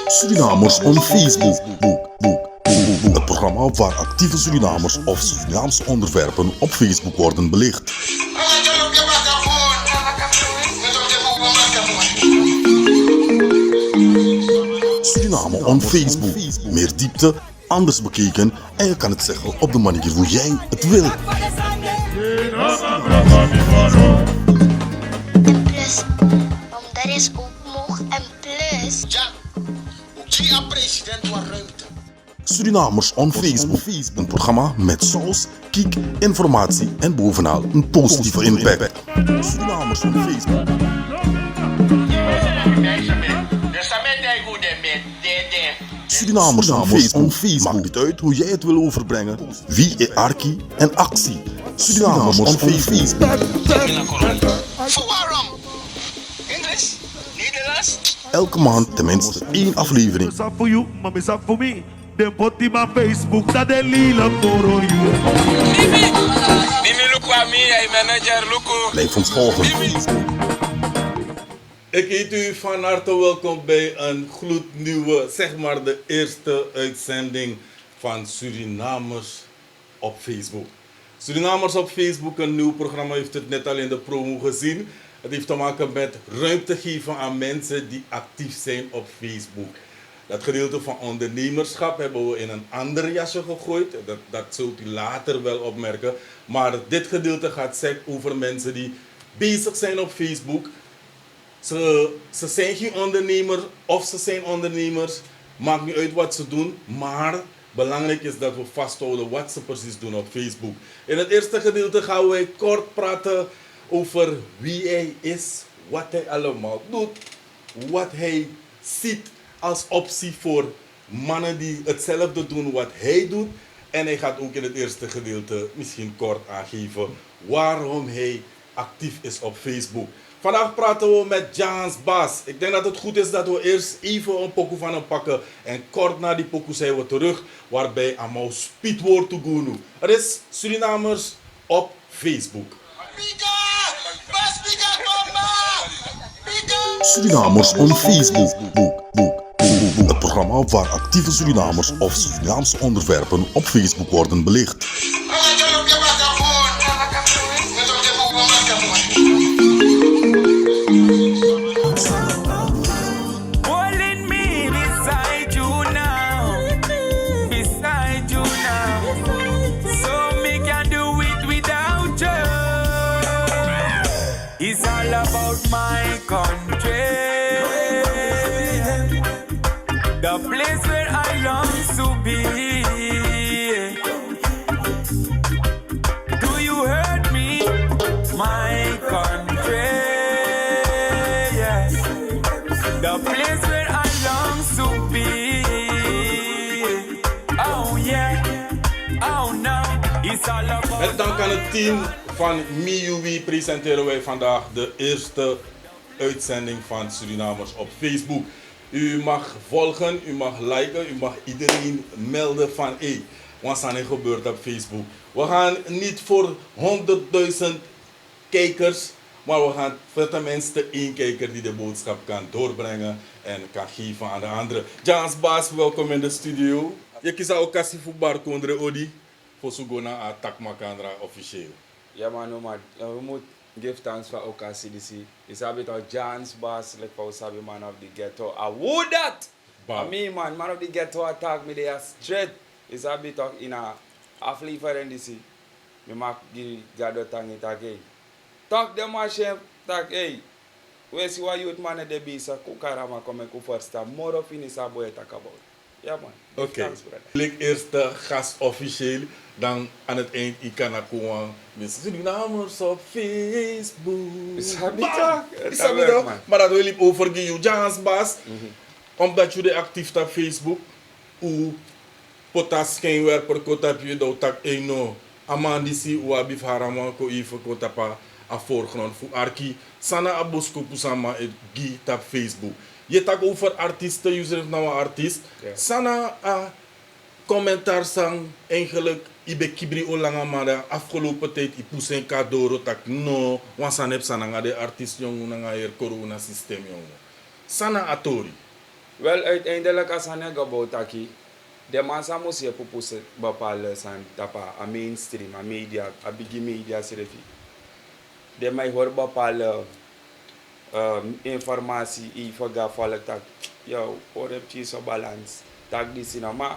Surinamers on Facebook. Het programma waar actieve Surinamers of Surinaamse onderwerpen op Facebook worden belicht. Suriname on Facebook. Meer diepte, anders bekeken en je kan het zeggen op de manier hoe jij het wil. En plus, daar is ook nog een plus. Ja, ook president van ruimte. Surinamers on Facebook. Een programma met saus, kiek, informatie en bovenal een positieve impact. Surinamers on Facebook. Surinamers on Facebook. Maakt niet uit hoe jij het wil overbrengen. Wie is Arki en actie. Surinamers on Facebook. Engels? Nederlands? Elke maand tenminste 1 aflevering. It's for you, mama, it's for me. Them put in my Facebook, that they lila for you. Mimi look at me, hey manager, look. Blijf ons volgen. Ik heet u van harte welkom bij een gloednieuwe, zeg maar de eerste uitzending van Surinamers op Facebook. Surinamers op Facebook, een nieuw programma, heeft het net al in de promo gezien. Het heeft te maken met ruimte geven aan mensen die actief zijn op Facebook. Dat gedeelte van ondernemerschap hebben we in een ander jasje gegooid. Dat zult u later wel opmerken. Maar dit gedeelte gaat over mensen die bezig zijn op Facebook. Ze zijn geen ondernemer of ze zijn ondernemers. Maakt niet uit wat ze doen. Maar belangrijk is dat we vasthouden wat ze precies doen op Facebook. In het eerste gedeelte gaan wij kort praten over wie hij is. Wat hij allemaal doet. Wat hij ziet als optie voor mannen die hetzelfde doen wat hij doet. En hij gaat ook in het eerste gedeelte misschien kort aangeven waarom hij actief is op Facebook. Vandaag praten we met Jans Bas. Ik denk dat het goed is dat we eerst even een pokoe van hem pakken. En kort na die pokoe zijn we terug. Waarbij allemaal speedwoord te doen. Het is Surinamers op Facebook. Surinamers on Facebook. Het programma waar actieve Surinamers of Surinaamse onderwerpen op Facebook worden belicht. Holding me beside you now, beside you now. So me can do it without you. It's all about my country. The place where I long to be. Do you hurt me, my country? Yes, the place where I long to be. Oh yeah, oh no, it's all about. Met dank aan het team van MIUWI presenteren wij vandaag de eerste uitzending van Surinamers op Facebook. U mag volgen, u mag liken, u mag iedereen melden van wat er gebeurt op Facebook. We gaan niet voor 100.000 kijkers, maar we gaan voor tenminste 1 kijker die de boodschap kan doorbrengen en kan geven aan de andere. Jans Bas, welkom in de studio. Je kiest ook kassie voor Barkondre Odi, voor Sugona a Takmakandra officieel. Ja man, no man. We moeten give thanks for our CDC. It's a bit of Jans Bas, like for Sabi man of the ghetto. I would that! Wow. I mean man of the ghetto attack me there straight. It's a bit of in a flavor in DC. Me mak give gado tang it again. Talk them a chef, talk hey. We see what youth man de be sa kukarama come ku first time. More of in is a boy talk about. Ja man. Give Oké, thanks, brother. ik eerst de gast officieel, dan aan het eind ik kan komen met Surinamers op Facebook. Isabi Bam! toch? Isabi Dat werkt, toch? man. Maar dat wil ik overgeven, Jans Bas, omdat jullie actief op Facebook, hoe potas schijnwerper kota heb je dat tak eno, amandisi hoe abif haraman ko even kota pa a voorgrond voor arki, sana abosko pusama et gi op Facebook. Je tak over artiesten, je zegt nou een artiest. Ja. Sana a commentaar sang eigenlijk ibe kibri olanga maar de afgelopen tijd i pusen kadoro tak no wansan heb sana de artiest jong nga hier corona systeem jong. Sana atori. Wel, uiteindelijk als hij gebouwd taki, de mensen moest je pupusen bepaalde zijn tapa, a mainstream, a media, a big media serefi. De mij hoor bepaalde informatie, i verga volk tak, yo, hoor heb je zo balans, tak die sina, maar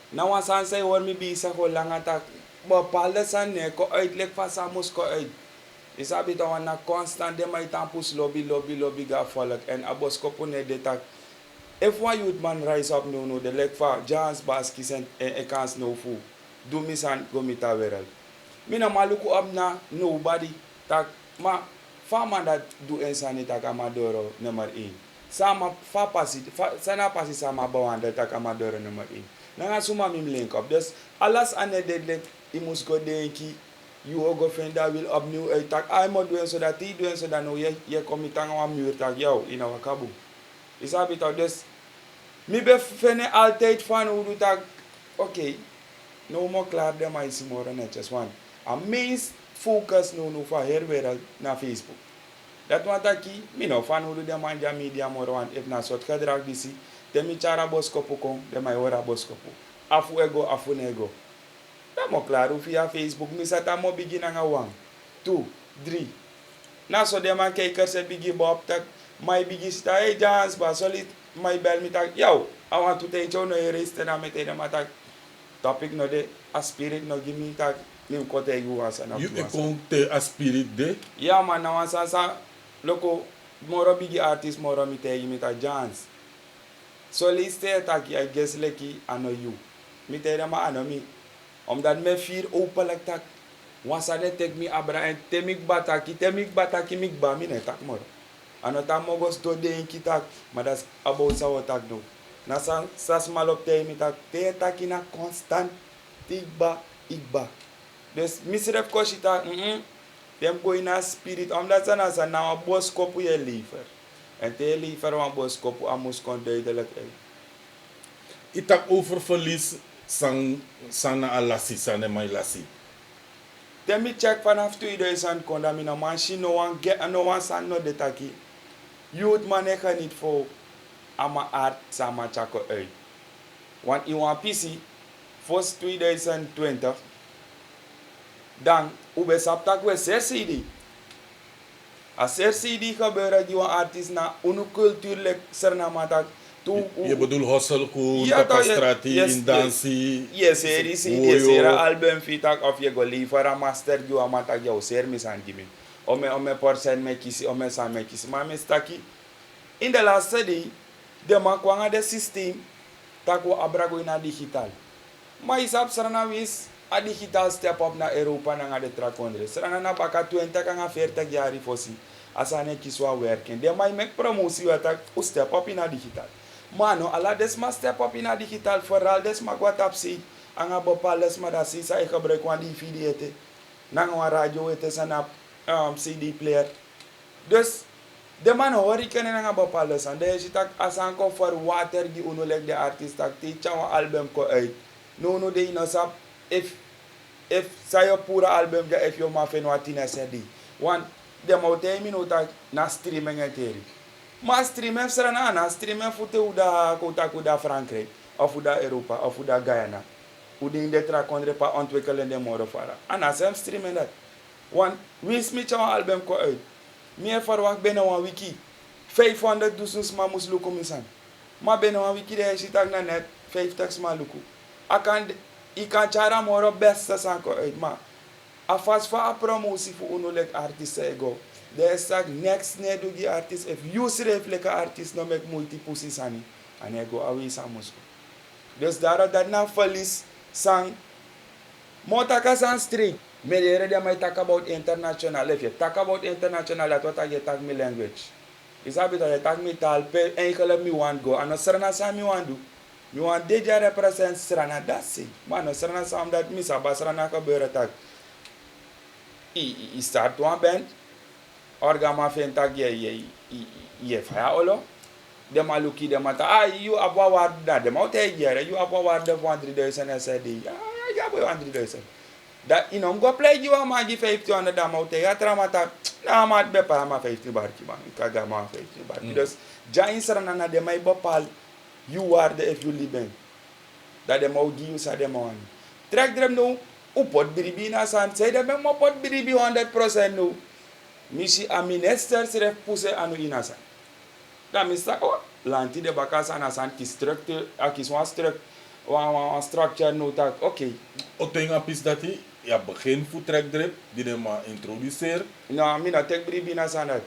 nou als hij zei hoor me bezig hoe lang tak, bepaalde zijn ne, ko uitleg van sa moest ko uit. Is abi dan na constant de mij tampus lobby ga volk en abos ko pune de tak. If one youth man rise up no the leg for Jans Baskis and a kans no fool. Do me san go mita wereld. Mina maluku up na nobody tak ma fama dat do insani tak amadoro number 1. Sama fa pasi sana pasi sama bawanda tak amadoro number 1. Nanga suma mim link up. Dus alas ane deadleg imus go denki you go find that will opnieuw tak I mo doen so dat die doen so dat no je komitanga wa muur tak jou in our kabu. Is habit of dus. Mi ben altijd van hoe doet dat. Oké. No more klaar de maar is more netjes. Want a main focus no van her wereld naar Facebook. Dat wat aki. Mi no van hoe doet de man ja media more want if na soort gedrag disi. De mi chara boskopu kom. De mij ora boskopu. Afu ego afu nego. Dat mo klaar hoe via Facebook. Mi zat mo begin aan 1, 2, 3. Na so de man kijkers en begin bob tak. My biggest hey Jans ba solid my bel mi tak yo I want to take you no erase na me tena matak topic no de a spirit no give me tak ni ko te you was na You kon te a spirit de. yeah man na wan sa loko moro big artist moro mi te mi tak Jans so liste tak I guess leki ano you mi te ma ano mi omdat me fear open like tak once they take me abra and temik bataki mik ba mi ne tak moro. Ano tamo gos do de kitak, maar dat is about sa otak do. Na sa small op te mi tak te takina constant igba. Dus misref koshita dem go in a spirit omdat sa na a bos kopu je liever. En te liever wan bos kopu amus kon duidelijk uit. Itak over verlies sana alasi sana mai lasi. Dem mi check vanaf 2000 kon dat mi na machine no wan san no de taki. Youth man ik ga niet voor ama art sama chako uit. Want in een PC voor 2020 dan ube saptak we CD. Als CD gebeuren die een artiest na cultuurlijk sernamatak Je bedoelt hustle ja, kapastrati yes, in dansi. Yes, series era album fitak of je go liever een master die amatak jou ser misan gimi. Ome porsen me kisi, ome sa me kisi. Maar me staki in de laatste day de man kwanga de systeem tako abrago ina digital. Maar isap sarana wis a digital step up na Europa na de trakondre. Sarana na baka 20 kanga 40 jari fosi. Asane kiswa werken. De mai make promotie watak u step up ina digital. Mano ala desma step up ina digital vooral desma WhatsApp si anga bepaalde desma da si sa ik gebruik wan DVD ete. Nanga wan radio ete sana CD player. Dus de man hoor ik en nga bepaalde san. De je tak asan ko voor water die unolek de artist tak te chawa album ko uit. No de inosap if sayo pura album ja if yo ma fen watina CD. Want de moute mi no tak na streaming eteri. Maar streamen serana na streamen fute uda kota kuda Frankrijk of uda Europa of uda Guyana. Uda in de trakondre pa ontwikkelende moro fara. Ana sem streamen dat. Want wie smit jou album ko uit. Meer verwacht binnen een wiki. 500.000 sma mus luku misan. Maar binnen een wiki de je tak na net 50 sma luku. Ik kan chara moro beste sanko uit. Maar afas fa a promotie voor unolek artiste ego. De is tak next ne do die artist. If you schrijf like artist no make multi-pussy sani. En ego awi sa musko. Dus daarom dat na verlies sang. Motaka sang street. Me de rede mij talk about international. If you talk about international, dat wat je talk me language. Is habit dat je talk me taal pe enkele mi want go. En serana sa mi want do. Mi want deja represent serana that's it. Man serana sa dat mi sa basrana ka beure tak. I start one band. Orgama fen tak ye faya olo. De maluki de mata. Ah you abwa warda de mouth ye. You abwa warda 3000 SD. ja boy 100,000. Dat in om go play you maar die 1500 dan maar te ja tramata. Na maar be pa maar 15 barki man. Ik ga maar 15 barki. Dus ja insera na de mai bepaal you waarde if you live. Dat de mau give sa de man. Trek drem no upot biribi na san. Say de mo pot biribi 100% no. Misi a minister se puse anu inasa. Da mista oh lanti de bakasa na san ki structure a ki swan structure no tak okay. Otenga pis dati ja begin voor trekdrip die de maar introduceer. No, mi na tek bribi na san dat.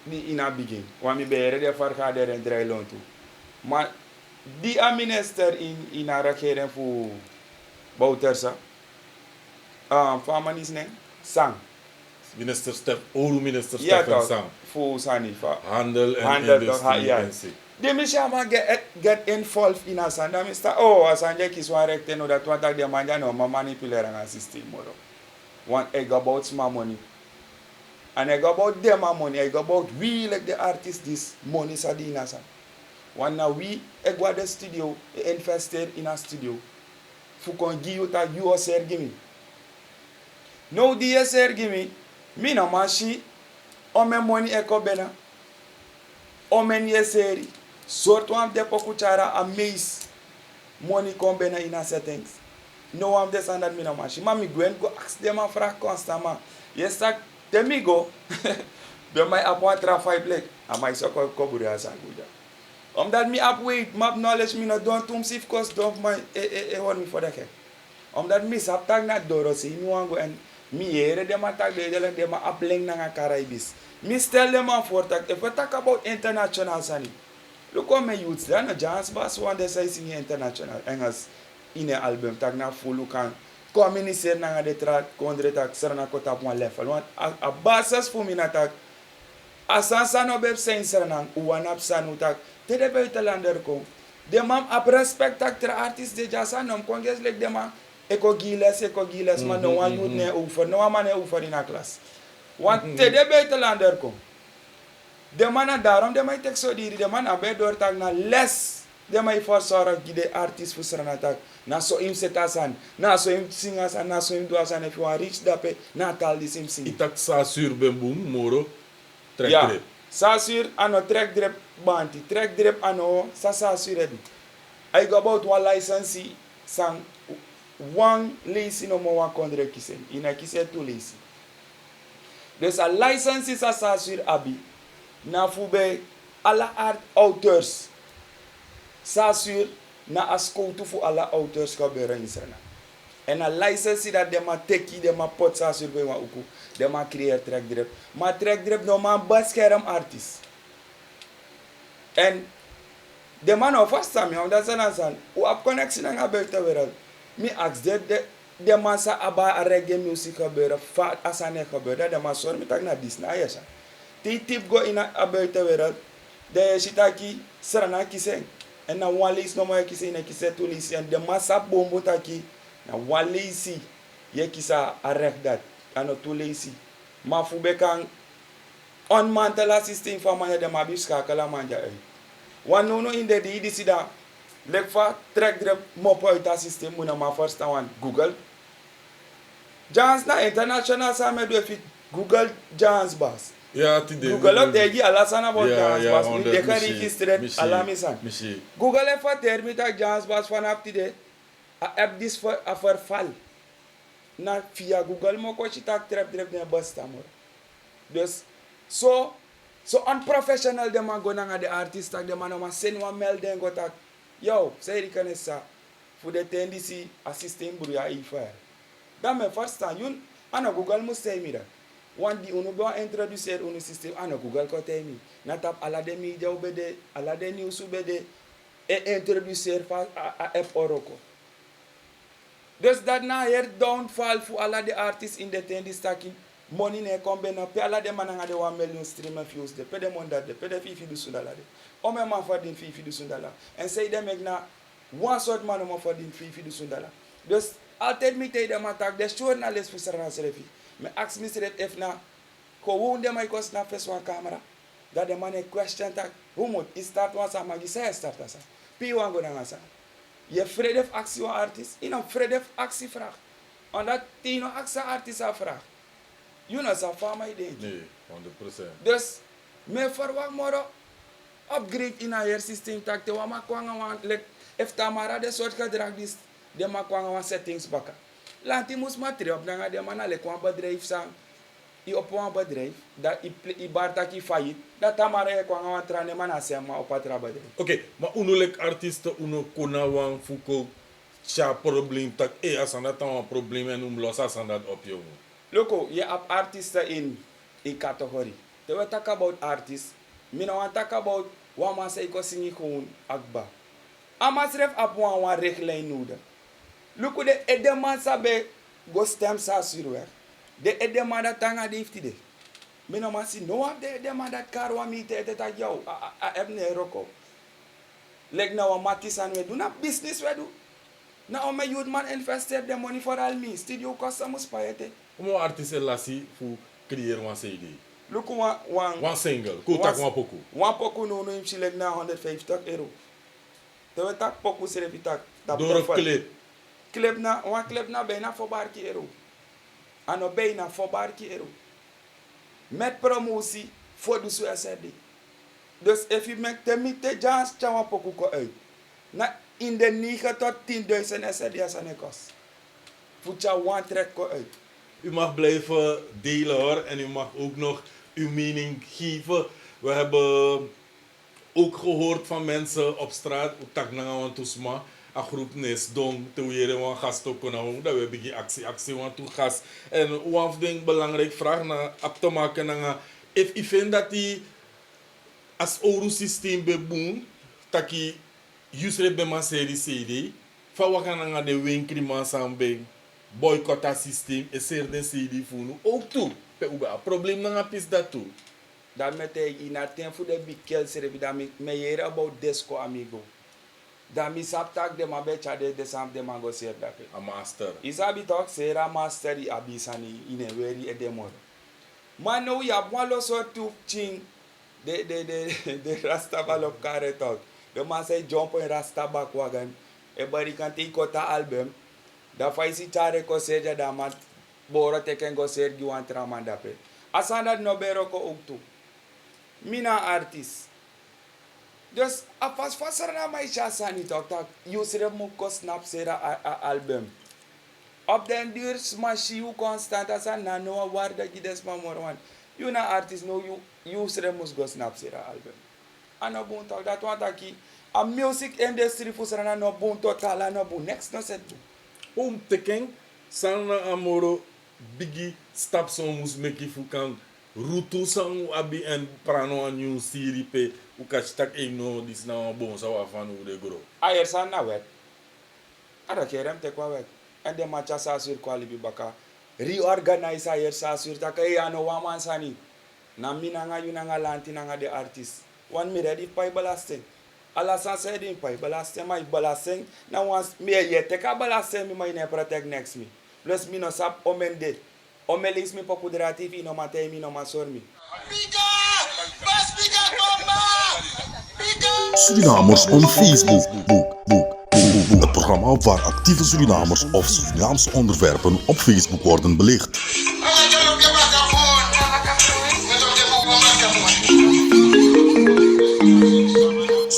Ni ina begin. Wa mi bere de vergader en drailon toe. Maar die a minister in a regering voor Boutersa. Van manis ne Sang. Minister Stefan Sang. Voor Sani. Handel en Handel industrie. ja. De misama get involved in a san. Da mista asanje kiswa rekte no dat wat de manja no ma manipuleren a system moro. Want I go about small money. And I go about them money. I go about we like the artists this money sadina san. Want now we I go the studio invested in a studio. Fu kon give you that you ser gimme. No die ser gimme. Mi na mashi o me money e ko bena. O men ye seri. Sort one de pokuchara a maze. Money come bena in a settings. No one de standard mi na mashi. Mami gwen go ask them a fra constamment. Yes tak te mi go. Be my appoint traffic plek. A my so ko buri asa guja. Omdat mi up wait map knowledge mi no don tum sif cost don't my hold me for the cake. Omdat mi sap tag na doro si mi wan go en mi here dem attack de dem up leng na Caribbean. Me tell them for that if we talk about international sani. Look how many youths there no Jans Bass one they say sing international engas in a album tag na full kan communiser na de track kondre tak serna ko tap one level want a basis for me na tak asansa no be sen serna uwan up sanu tak te de buitenlander kom de mam ap respect tak tra artist de jasa nom konges like de ma eko giles man no one youth ne over no man ne over in a class. Want te de buitenlander kom. De man daarom de mij tek so diri de man abe door tag na les de mij voor zorg die de artist voor serna tag na so im setasan na so im singasan na so im doasan if you are rich dape na tal di sim sing. Itak sa sur bembum moro trek Ja. drip. Sa sur ano trek drip banti trek drip ano sa sur edi. I go about one license sang one lazy no more 100 kisen. Ina kise two lazy. Dus a license is a sur abi. Na fube alle auteurs. Sasur na askoutu fu alle auteurs gebeuren in Srena. En a license dat de ma teki, de ma pot sasur bij wa uku. De ma creëer track drip. Ma track drip no ma baskerm artist. En de man of vast sami, omdat ze dan zijn. U op connectie naar buitenwereld. Mi ask de man sa aba a reggae music gebeuren. Vaat asane gebeuren. De man zorg met na Disney ja. Die tip go in a buitenwereld. De shitaki serana kisen. En na walis no mo kisen na kise tulisi en de massa bombo taki na walisi ye kisa arrek dat ano tulisi. Ma fube kan on mantela system fa manja de mabiska kala manja e. Wan no in de di sida lek fa track drip mo point system muna ma first one Google. Jans na international sa me do fit Google Jans Bass. Ja, tide. Google op tegi alasana bot Jans Bass. on Mi deka register alamisan. Michi. Google e fa termi tak Jans Bass vanaf tide. A app dis for a verval. Na via Google mo ko tak trap drip ne basta mor. Dus so unprofessional de man go na de artist tak de man ma sen wa mel den go tak. Yo, say di kanessa. Fu de tendency a system buria ifa. Dan me first time yun ana Google mo say mi da. Want die unu ba introducer unu system ana Google ko temi. Na tap ala de media ubede, ala de news ubede introducer fa a app oroko. Dus dat na hier downfall voor alla de artists in de tendi staki money ne kombe na pe alla de mananga de 1 million stream views de pe de monda de pe de $50,000 de. O me man for din $50,000 en say dem ek na one sort man mo for din $50,000. Dus altijd mi te dem attack de journalist voor serna serefi. Me ask me seret if na ko wonde my cost na face one camera. Dat de man e question tak hoe moet is start one sa magi say start asa. Pi wan go na asa. Je vrede actie van artiest, in een vrede actie vraag. Omdat die nog actie artiest vraag. Je know sa van mij denk. Nee, 100%. Dus, me verwacht morgen upgrade in haar systeem tak te wama kwanga wan lek if tamara de soort gedrag dis de ma kwanga wan settings baka. Lanti mus matri op nanga de mana lek wan bedrijf sang. I op wan bedrijf dat i bartaki faillit dat tamara e kwanga wan trane mana sema op atra bedrijf. Oké, maar uno lek artiesten uno kona wan fuko cha probleem tak asan dat een probleem en los asan dat op jou. Loko, je hebt artiesten in categorie. Then we talk about artists. Me no want talk about wat man say ko singi gewoon akba. Amasref ap wan richtlijn nodig. Luko de edeman sabe go stem sa surweg. De edeman dat tanga heeft de. Me no man si no have de edeman dat kar wa mi te dat jou. Heb ne roko. Leg na wa matisan we do na business we do. Na o me youth man investeer the money for all me. Studio kosta mus payete. Como artiste lasi fu creëer wan CD. Look Wan single, ko tak wan poku. Wan poku no imsi leg na €150. Terwijl tak poku servi tak. Door een clip. Clip na bijna €4. Ano bijna €4. Met promotie voor de SRD. Dus if you make the meet jans chawa poku ko uit. Na in de 9 tot 10.000 SRD as aan kost. Fucha one track ko uit. U mag blijven delen hoor en u mag ook nog uw mening geven. We hebben ook gehoord van mensen op straat, tak na wan tusma, a groep nes dong te weren wan gas to konan, dat we bigi actie wan tu gas. En wan ding belangrijk vraag na op te maken na if I vind dat die as oru systeem beboen, taki yusre be man serie CD, fa wakan na de winkri man sambe boycotta systeem e ser den CD funu ook toe. Pe uba probleem na pis dat toe. Dat met ina tempo de bikel serebi dat me here about disco amigo. Dat mi saptak de ma becha de sam de mango ser dat. A master. Isabi talk sera master i abisani ine weri e demor. Man no ya bwalo so tu ching de rasta balop kare talk. De man say jump in rasta back wagon. E bari kan te kota album. Da faisi chare ko seja da man bora teken go ser gi wan traman dape. Asanda no bero ko uktu. Mina artist. Dus apas fasar na mai chasani tok tak yusre mu ko snap sera album. Op den duur smashi u constant asan na no warda gi des ma morwan. You na artist no you yusre mus go snap sera album. Ano bun tok dat wan taki a music industry fusara na no bun total no bun next no set. Teken sana amoro bigi stap son mus meki fukan rutu sang abi en prano a new siri pe u kastak e no dis na bon sa wa fan u de gro. Ayer san na wet. Ada kerem te kwa wet. En de macha sa sur kwa libi baka reorganize ayer sa sur ta kay ano wa man sani. Na minanga yunanga lanti nanga de artist. Wan mi ready pay belasting. Ala san se din pay belasting mai belasting na wans me yete ka belasting mi mai ne protect next me. Plus mi no sap omende. Omelis mi poku drativi no matei mi no masormi. Biga! Bas biga bomba! Biga! Surinamers on Facebook. Het programma waar actieve Surinamers of Surinaamse onderwerpen op Facebook worden belicht.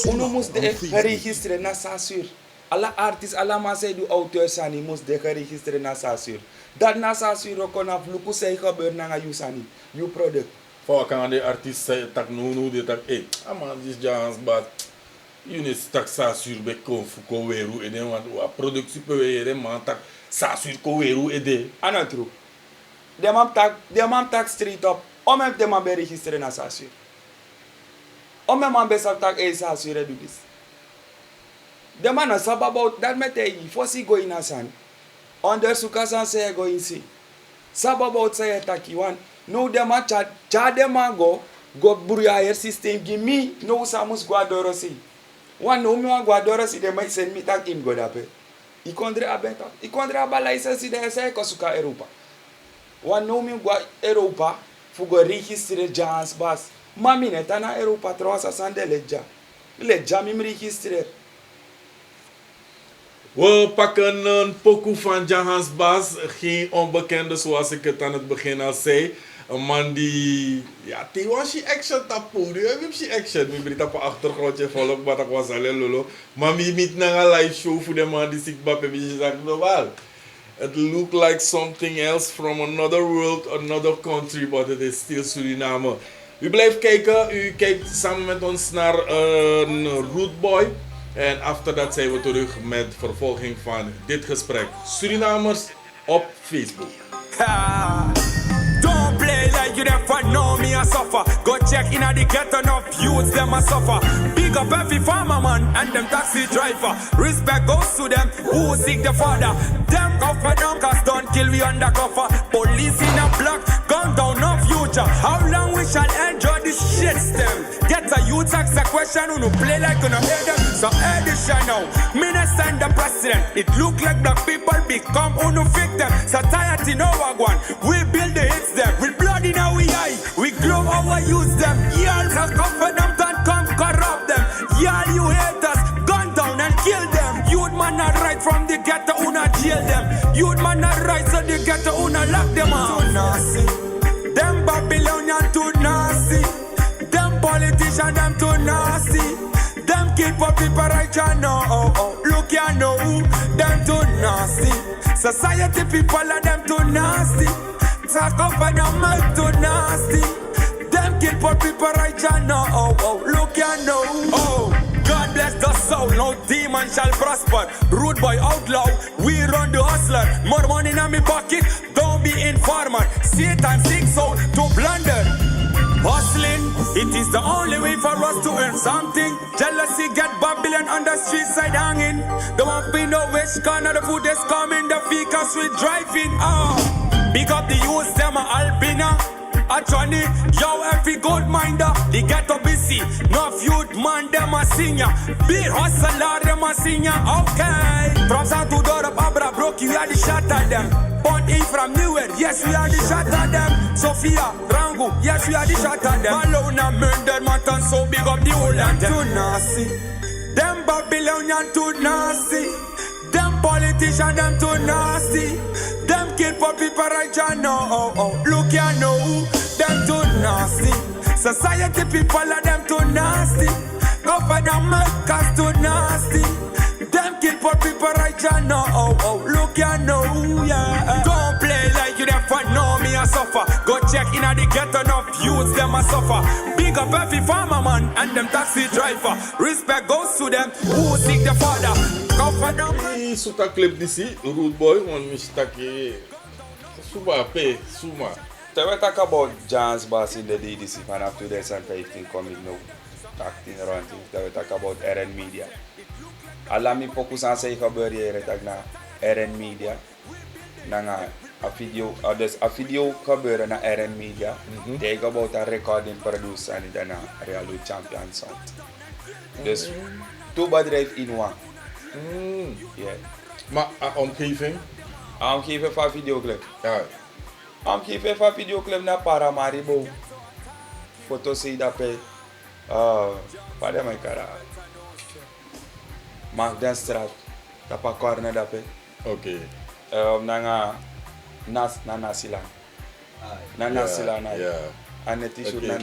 Uno moest de geregistreerd na Sasur. Alle artis, alle mensen die auteurs zijn, moest de geregistreerd na Sasur. Dat na Sasur ook kon aflopen zijn gebeuren naar je sani, je product. Voor kan de artiest say tak no de tak man this jazz but you need tak sa sur be kon fu ko weru e den want wa productie pe were man tak sa sur ko weru e de. Ano true. De man tak street up. Om de man be registreren na Sasur. Om man be tak Sasur do this. The man is about that mete fosi go in asan. Under sukasan say go in see. About say taki one. No the man cha de man go buria system give me no samus guadoro si. One no me guadoro si de mai send me tak im go dape. I kondre abeta. I kondre abala license de say ko suka Europa. One no me gua Europa fu go register jazz bas. Mami neta na Europa 360 leja. Leja mi register. We pakken een pokoe van Jahans Bas. Geen onbekende zoals ik het aan het begin al zei. Een man die... Ja, die was je action tapu. Die heeft je action. Ik ben op een achtergrondje volop, maar dat was alleen lolo. Maar ik niet naar een live show voor de man die zich bappen. Je zegt, nou wel. It looked like something else from another world, another country, but it is still Suriname. U blijft kijken. U kijkt samen met ons naar een Rootboy. En after dat zijn we terug met vervolging van dit gesprek. Surinamers op Facebook. Don't play like you never know me a suffer. Go check in at the ghetto, enough youths them a suffer. Big up every farmer man and them taxi driver. Respect goes to them who seek the father. Them cover dunkers don't kill we undercover. Police in a block, gun down no future. How long we shall enjoy this shit stem? Get a youth ask a question who no play like you no hear them. So hear this shit now. Minister and the president. It look like black people become uno victim. Society no one. We build the hits them. With blood in our eye. We grow our youth them. Y'all can comfort them, don't come corrupt them. Y'all you haters, gun down and kill them. Youth man not right from the ghetto, una jail them. Youth man not right so the ghetto, una lock them out. Too nasty. Them Babylonian too nasty. Them politician them too nasty. Them kill for people right ya know. Look ya know. Them too nasty. Society people are them too nasty. Talk up and them make too nasty. Them kill for people right ya know. Look ya know. God bless the soul, no demon shall prosper. Rude boy outlaw, we run the hustler. More money in my pocket, don't be informer. Satan seeks out to blunder. Hustling, it is the only way for us to earn something. Jealousy get Babylon on the street side hanging. There won't be no which corner the food is coming. The vehicles we driving. Big up the youths, them a Albina. A Johnny, yo, every gold minder, they get to busy. No youth man, them a singer. Big hustler, them a singer, okay. From South to Dorop, Abra broke, you are the shot at them. Point E from Newell, yes, we are the shot at them. Sophia, Rango, yes, we are the shot at them. Malona, murder, Matan, so big up the whole land. Too nasty. Them Babylonian too nasty. Them politicians, them too nasty. Them kill for people right ya know. Look ya know. Them too nasty. Society people are them too nasty. Go for them makers too nasty. Them kill for people right ya know. Look ya know, yeah. Don't play like you never know me a suffer. Go check in at the ghetto, enough youths them a suffer. Big up every farmer man and them taxi driver. Respect goes to them who seek the father. Go for them. Suta clip disi, Rude Boy, want me staki. Suba pe, suma. So we talk about Jahans Bas in the DDC fan of 2015 coming now. Acting around things. So we talk about RN Media. Alam mi focus aan say gebeuren hier tak na RN Media. Na a video gebeuren na RN Media. They about a recording producer en daarna Realu Champion Sound. Dus two bedrijven in one. Yeah. Maar omgeving? Omgeving van videoclip. Ja. Omgeving van videoclip na Paramaribo. Foto zie dat pe. Wat is mijn cara? Magdenstraat. Dat pa corner dat pe. Oké. Nasilan. Nasilan. Ja. En het is Oké,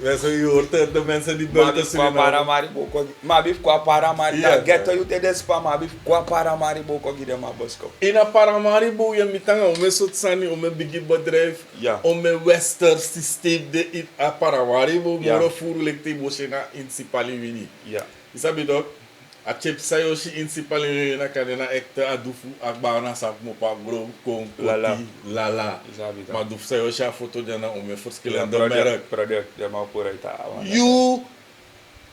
mensen, je hoort het, de mensen die buiten Suriname. Maar bif qua Paramaribo, ghetto you te despa, maar bif qua Paramaribo ko gide ma bosko. In a Paramaribo je mitanga om een soort sani, om een big bedrijf, om een western systeem de in a Paramaribo, moro furu lekte boshena insipali wini. Ja. Isabi dok, a chip sayo shi insipali wini na kadena ekte adufu akbana sak mo pa bro kon koti lala. Isabi dok. Maar duf sayo shi a foto jana om een verschillende merk. Product, de ma purita. You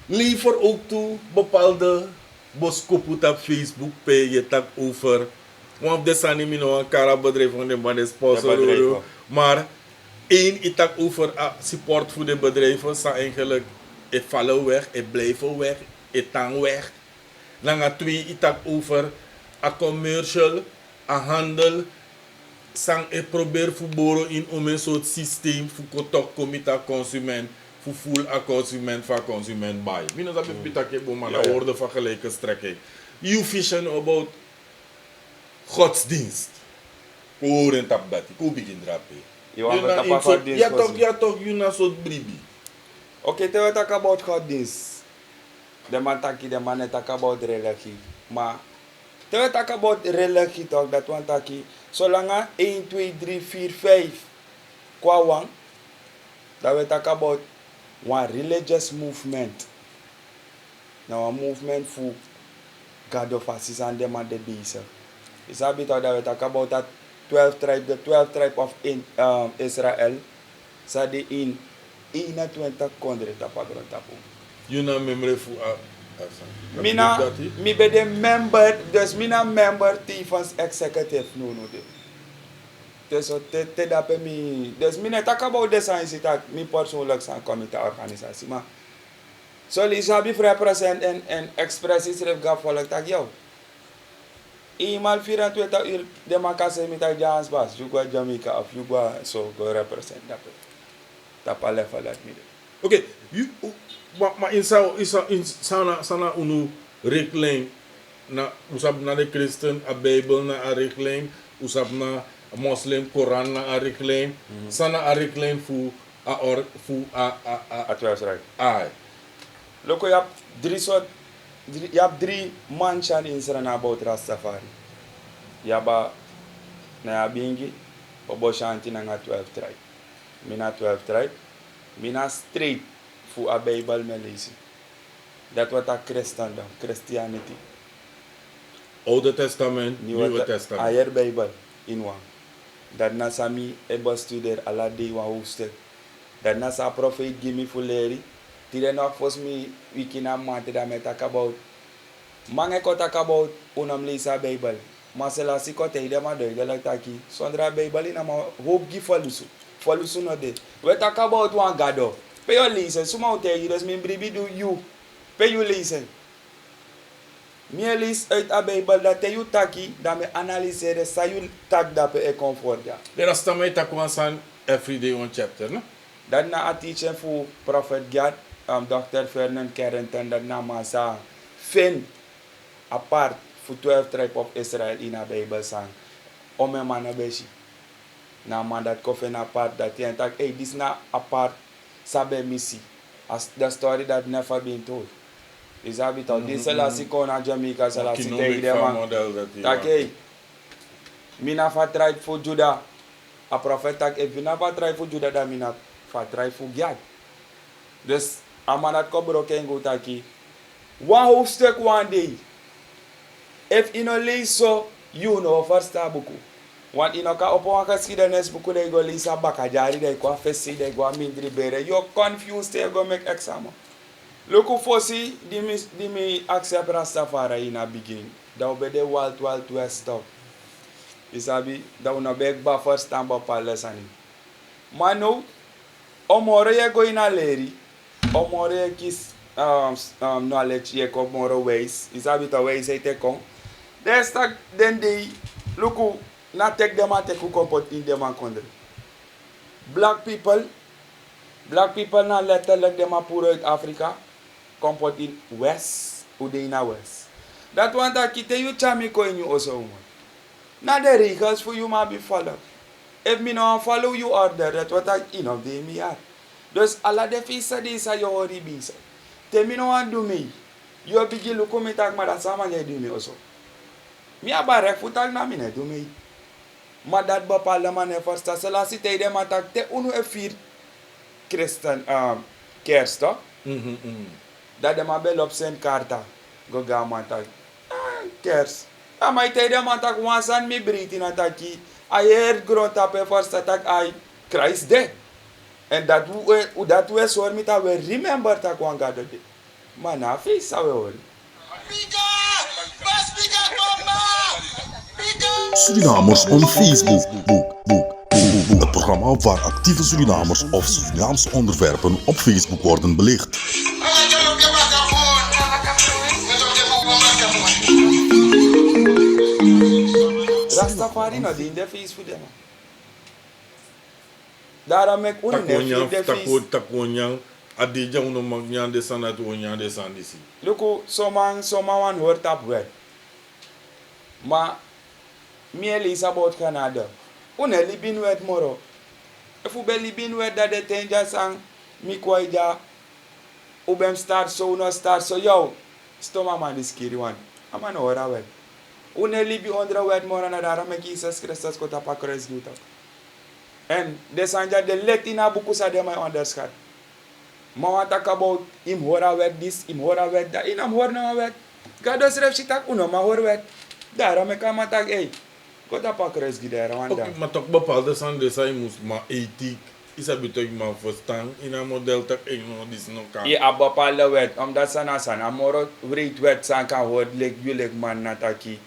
lever ook toe bepaalde boskopu op Facebook pe je tak over. Want de sani mino een kara bedrijf van de man is sponsor. Maar één ik tak over support voor de bedrijven zijn eigenlijk het vallen weg, het blijven weg, het tang weg. Dan twee ik tak over a commercial, a handel. Sang ik probeer voor boren in om een soort systeem voor kotok komita consument. Voor full a consument van consument buy. Minus dat ik pitake boman, dat hoorde van gelijke strekking. You vision about godsdienst. Koren tabati, ko begin drape. You want to talk about godsdienst? Ja toch, you na soort bribi. Okay, te we talk about godsdienst. De man taki, de man talk about religie. Maar te we talk about religie toch, dat want taki. Zolang 1, 2, 3, 4, 5 kwa wang, dat we talk about one religious movement. Nou, een movement voor God of Assis en de man de bezig. Is dat beter dat we talk about that 12 tribe, the 12 tribe of Israel. Ze die in 21 country tapagron tapu. You na membre fu Mi ben de member, dus mina member tevens executive no de. Dus te dape mi, dus mi ne talk about this and sit dat mi persoonlijk zijn comité organisatie, maar so Lisa bi represent en expressie schrijf gaf volk tak jou. Iemand 24 uur de makase mi tak Jans Bas, you go Jamaica of you go so go represent dat. Tapa level dat mi. Okay, you maar in sana unu reklame na usab na de Christen a Bible na a reklame, usab na Muslim Koran na a reklame, sana a reklame fu a 12 right. ai. Look, you have three mansion in Serena about Rastafari. You have na bingi, obo shanti na 12 tribe. Mina 12 tribe. Mina straight for a Bible melisi. That what a Christianity. Oude Testament, Nieuwe Testament. Higher Bible in one. Dat na sami eba studeer ala day wa hoofdstuk. Dat na sa prophet gimme fuleri. Tire nog volgens mij wiki na maand dat met talk about. Mange ko talk about unam leesa Bible. Maar selasi ko te ide ma duidelijk taki. Sondra Bible na ma hoop gi falusu. Falusu no de. We talk about one God. Pay your listen. Suma u tell you dus min bribi do you. Pay you listen. Me lees uit a Bible dat te you taki dat me analyseren sa you tak dat pe e comfort ja. De rasta mij tak wansan every day one chapter, no? Dat na a teaching voor Prophet Gad, Dr. Ferdinand Carrington, dat na masa fin apart voor 12 tribe of Israel in a Bible sang. Ome man a beshi. Na man dat kofen apart dat hij tak, hey, this na apart sabe misi. As the story that never been told. Is that bit out. This Selassie kon na Jamaica, Selassie te ide man. Tak, hey, mina fa tribe voor Judah. A prophet tak, if you never try voor Judah, dan mina fa try voor Gad. Dus, ama dat ko broken go taki. One hoofdstuk one day. If you no lees so, you know versta buku. Want you no ka op een geschiedenis buku de go lees a bakajari de go fesi de go mindri bere. You confused de go make examen. Look hoe fosi di mi accept Rastafari in a begin. Dat be de wild west stuff. Isabi, dat we no beg ba first time ba pa lesani. Maar nou, omore je go in a leri. Omore je kies knowledge je ko more ways. Isabi ta ways hij te kon. There's tak den day, look hoe na tek dem a tek hoe kompot in dem a kondre. Black people na letterlijk dem a puro uit Afrika. Kompot in west, hoe de in a west. Dat want dat kite you chamiko in you also man. Na the regels for you ma be follow. If me no follow you order, that what I enough de me are. Dus alla de fisa de sa yo ori bisa. Te me no wan do me. You bigi luko me tak ma da sama nye do me also. Mi abarek futak na mi ne do me. Ma dat ba parlement ne first Selassie te de ma tak te unu e fir Christian kerst. Dat de ma bel op zijn karta. Go ga ma tak. Kers. Maar te de ma tak wansan mi breed in ataki. I heard grond tape first attack I Christ dead. And that we so me ta we remember tak wan God de. Man na face awe ori. Surinamers on Facebook. Het programma waar actieve Surinamers of Surinaamse onderwerpen op Facebook worden belicht. Rastafari no di in de face voor dem. Daarom mek uni ne de face. Takonyang adija uno magnan de sanat onyan de sandisi. Luku soman wan hoort op wel. Maar me is about Canada. Une libin wet moro. If you be libin wet that the danger sang, me kwaija, ubem start so no start so yo, stoma man is scary one. I'm an ora wet. Une libi 100 wet moro na dara me Jesus Christus kota pa kres guta. And the sanja the let in a bukusa de my understand. Ma talk about him hora wet this, him hora wet that. In am hora na wet. God does ref shitak uno ma hora wet. Dara me kama tag hey. Kota pa kres gidera wanda. Okay, maar toch bepaalde zanden zijn moest maar ethiek. Is het beter maar verstaan in een model dat ik nog dis nog kan. Ja, bepaalde wet. Omdat sana sana amoro writ wet san kan hoort lek you lek man nataki.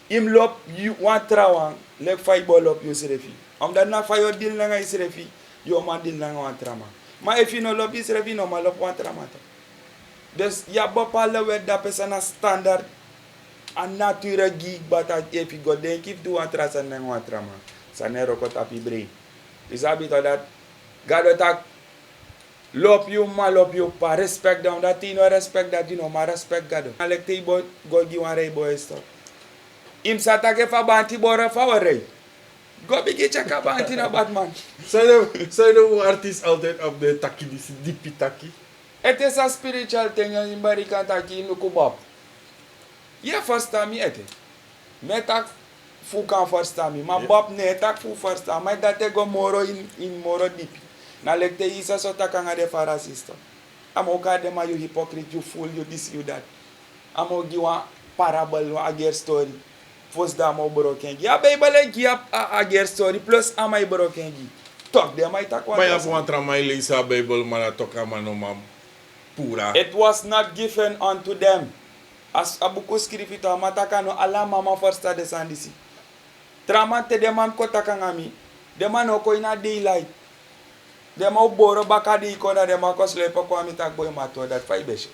Im lop you want trawan lek fay ball up you serefi. Omdat na fayo deal na nga serefi. Yo man deal na nga want trama. Maar if you no lop is serefi no man lop want trama. Dus ja bepaalde wet dat persona standaard an natura gig but if you go denk if do want trasa na nga want trama. Sanero ko tapi brain. Is a bit of that. God attack love you, ma love you, pa respect them. That you know respect that you know, ma respect God. I like the boy, go give one ray boy stuff. Him sa take fa banti bora fa ray. Go bigi check a banti na Batman. Zijn de artiest altijd op de taki, die diepe taki? It is a spiritual thing in American taki in Lukubab. Yeah, first time ete. Metak fu kan first time. Ma Bob ne tak fu first time. Ma date go moro in moro deep. Na lekte isa so takanga de farasista. Amo ka de ma you hypocrite, you fool, you this, you that. Amo give one parable, a gear story. First da mo broken. Ya Bible give a gear story plus amai broken gi. Talk de mai tak one. Maar je hebt een tramai lees a Bijbel, maar dat toch aan mijn mam pura. It was not given unto them. As abuko skrifita mataka no ala mama first de sandisi. Tramante de man kota kangami. De man oko ina daylight. De man boro baka di kona de man kosle pa kwa mitak boy mato dat fay beshe.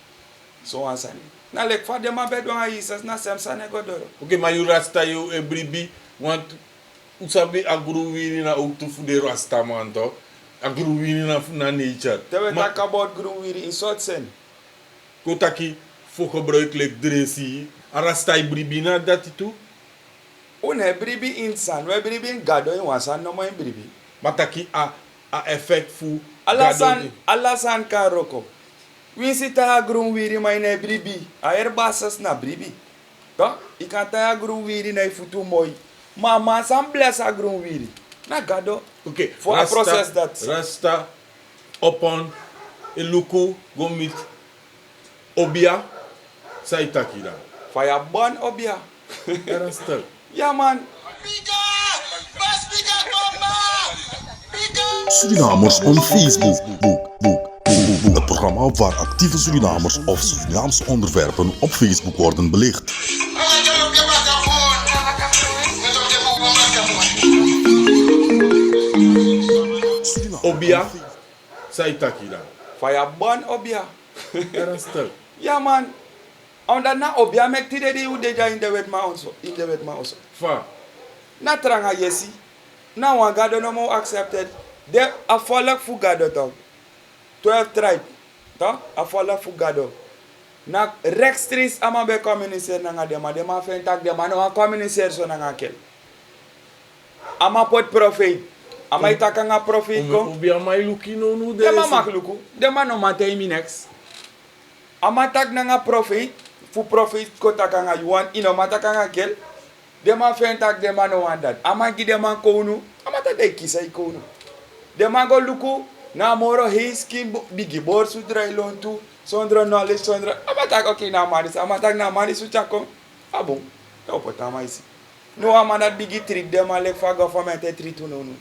So ansani. Na lek fa de man bedwa nga Jesus na semsane godoro. Oké, maar je rasta je ebribi, want u sabi agru wini na ook tofu de rasta man toch? Agru wini na nature. Te we talk about groewiri in soort sen. Kotaki voor gebruikelijk dressie. Rasta ebribi na dat toe? Une bribi insan, we bribi in gado in wansan no mo in bribi. Mataki a effect fu Alasan kan roko. Win si ta groen wiri ma in bribi. A erbasas na bribi. Toch? Ik kan ta groen wiri na futu mooi. Maar man san bless a groen wiri. Na gado. Oké, For a process that. Rasta upon eluku gomit obia saitaki da. Fire burn obia. Rasta. Ja man. Bigger! Best bigger Bomba! Bigger! Surinamers on Facebook. Het programma waar actieve Surinamers of Surinaamse onderwerpen op Facebook worden belicht. Obia saitaki da. Fire burn obia. Rasta. Ja man. Omdat na obia mek tide di u deja in de wet ma also. In de wet ma also. Fa. Na tranga yesi. Na wan gado no mo accepted. De a follow fu gado toch. 12 tribe. Toch? A follow fu gado. Na rextris ama be communicer na nga dema. Dema fentak dema no a communicer so na nga kel. Ama pot profit. Ama itaka nga profit ko. Obia mai luki no nu de. Dema makluku. Dema no mantei mi next. Ama tak na nga profit. Fu profit ko taka nga yuan. Ino mataka nga kel. Dema fentak dema no want that. Ama gi dema kounu. Ama ta de kisa kounu. Dema go luku. Na moro his skin bigi bor su dry lon tu. Sondra knowledge sondra. Ama tak okay na manis. Ama tak na manis su chako. Abon. No potama isi. No ama that bigi treat dema lek fa government treat no no.